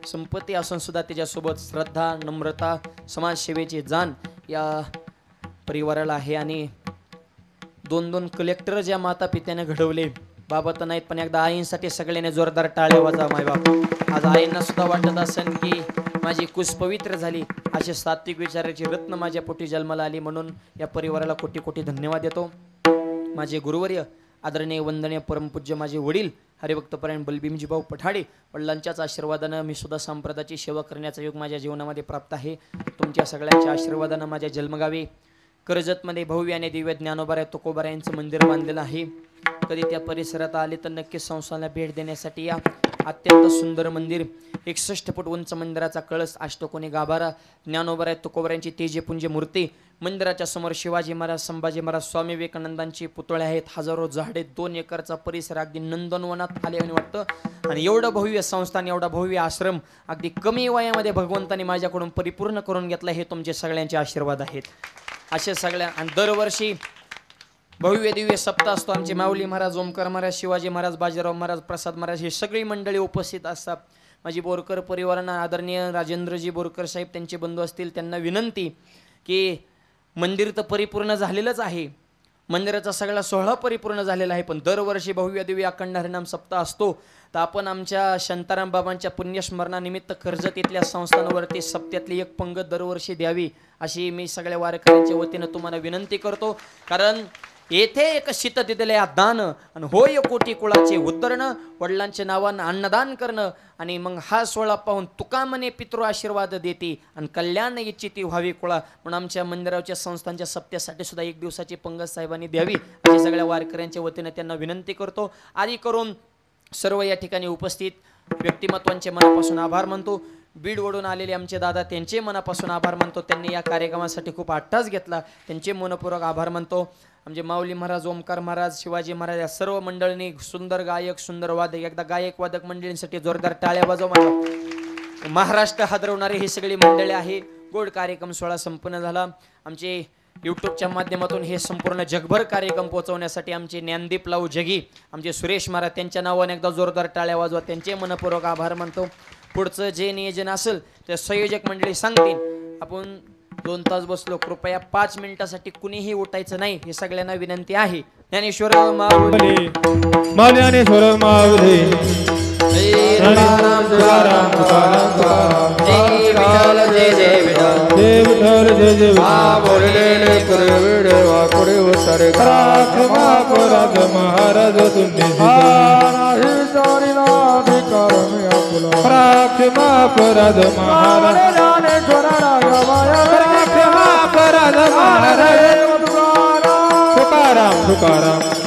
संपत्ती असून सुद्धा त्याच्यासोबत श्रद्धा नम्रता समाजसेवेची जाण या परिवाराला आहे. आणि 2-2 कलेक्टर ज्या माता पित्याने घडवले बाबा तर नाहीत पण एकदा आईंसाठी सगळ्यांनी जोरदार टाळ्या वाजा मायबाप. आज आईंना सुद्धा वाटत असेल की माझी कुस पवित्र झाली असे सात्विक विचाराची रत्न माझ्या पोटी जन्माला आली म्हणून या परिवाराला कोटी कोटी धन्यवाद देतो. माझे गुरुवर्य आदरणीय वंदनीय परमपूज्य माझे वडील हरिभक्तपरायण बलभीमजी भाऊ पठाडे वडिलांच्याच आशीर्वादानं मी सुद्धा संप्रदायाची सेवा करण्याचा योग माझ्या जीवनामध्ये प्राप्त आहे. तुमच्या सगळ्यांच्या आशीर्वादानं माझ्या जन्मगावी कर्जतमध्ये भव्य आणि दिव्य ज्ञानोबा तुकोबा यांचं मंदिर बांधलेलं आहे. कधी त्या परिसरात आले तर नक्कीच संस्थानाला भेट देण्यासाठी या. अत्यंत सुंदर मंदिर 61 फूट उंच मंदिराचा कळस अष्टकोनी गाभारा ज्ञानोबा तुकोबा यांची तेजपुंज मूर्ती मंदिराच्या समोर शिवाजी महाराज संभाजी महाराज स्वामी विवेकानंदांची पुतळे आहेत. हजारो झाडे 2 एकरचा परिसर अगदी नंदनवनात आले आणि वाटतं. आणि एवढं भव्य संस्थान एवढा भव्य आश्रम अगदी कमी वयामध्ये भगवंतांनी माझ्याकडून परिपूर्ण करून घेतला. हे तुमचे सगळ्यांचे आशीर्वाद आहेत. असे सगळ्या आणि दरवर्षी भव्य दिव्य सप्ताह असतो. आमचे माऊली महाराज, ओमकार महाराज, शिवाजी महाराज, बाजीराव महाराज, प्रसाद महाराज हे सगळी मंडळी उपस्थित असतात. माझी बोरकर परिवारांना आदरणीय राजेंद्रजी बोरकर साहेब त्यांचे बंधू असतील त्यांना विनंती की मंदिर तर परिपूर्ण झालेलंच आहे, मंदिराचा सगळा सोहळा परिपूर्ण झालेला आहे, पण दरवर्षी भव्य दिव्य अखंड हरिनाम सप्ताह असतो. तर आपण आमच्या शांताराम बाबांच्या पुण्यस्मरणानिमित्त कर्जत इथल्या संस्थानावरती सप्त्यातली एक पंगत दरवर्षी द्यावी अशी मी सगळ्या वारकऱ्यांच्या वतीनं तुम्हाला विनंती करतो. कारण येथे एक शीत दिलेले दान आणि होय कोटी कुळाचे उद्धरणं, वडिलांच्या नावानं अन्नदान करणं आणि मग हा सोहळा पाहून तुका म्हणे पितृ आशीर्वाद देते आणि कल्याण इच्छिती व्हावी कुळा म्हणून आमच्या मंदिराच्या संस्थांच्या सप्त्यासाठी सुद्धा एक दिवसाची पंगत साहेबांनी द्यावी अशी सगळ्या वारकऱ्यांच्या वतीनं त्यांना विनंती करतो. आदी करून सर्व या ठिकाणी उपस्थित व्यक्तिमत्वांचे मनापासून आभार मानतो. बीडवरून आलेले आमचे दादा त्यांचे मनापासून आभार मानतो. त्यांनी या कार्यक्रमासाठी खूप अट्टास घेतला, त्यांचे मनपूर्वक आभार मानतो. आमचे माऊली महाराज, ओमकार महाराज, शिवाजी महाराज या सर्व मंडळींनी सुंदर गायक, सुंदर वादक, एकदा गायक वादक मंडळींसाठी जोरदार टाळ्या वाजवा. महाराष्ट्र हादरवणारे ही सगळी मंडळी आहे. गोड कार्यक्रम सोहळा संपन्न झाला. आमचे यूट्यूबच्या माध्यमातून हे संपूर्ण जगभर कार्यक्रम पोहोचवण्यासाठी आमचे ज्ञानदीप लाऊ जगी, आमचे सुरेश महाराज त्यांच्या नावाने एकदा जोरदार टाळ्या वाजवा, त्यांचे मनपूर्वक आभार मानतो. पुढचं जे नियोजन असेल ते संयोजक मंडळी सांगतील. आपण 2 तास बसलो, कृपया 5 मिनिटासाठी कुणीही उठायचं नाही ही सगळ्यांना विनंती आहे. ज्ञानेश्वर माऊली, ज्ञानेश्वर माऊली, जय राम तुकाराम तुकाराम, जय विठ्ठल जय जय विठ्ठल, जय विठ्ठल जय जय मा बोललेले पुरविडे वाकुडे उसारे क्षमा अपराध महाराज तुम्ही नाही जाणीला अधिकार मी आपला क्षमा अपराध महाराज, ज्ञानेश्वर राघवाया क्षमा अपराध महाराज, तुकाराम तुकाराम तुकाराम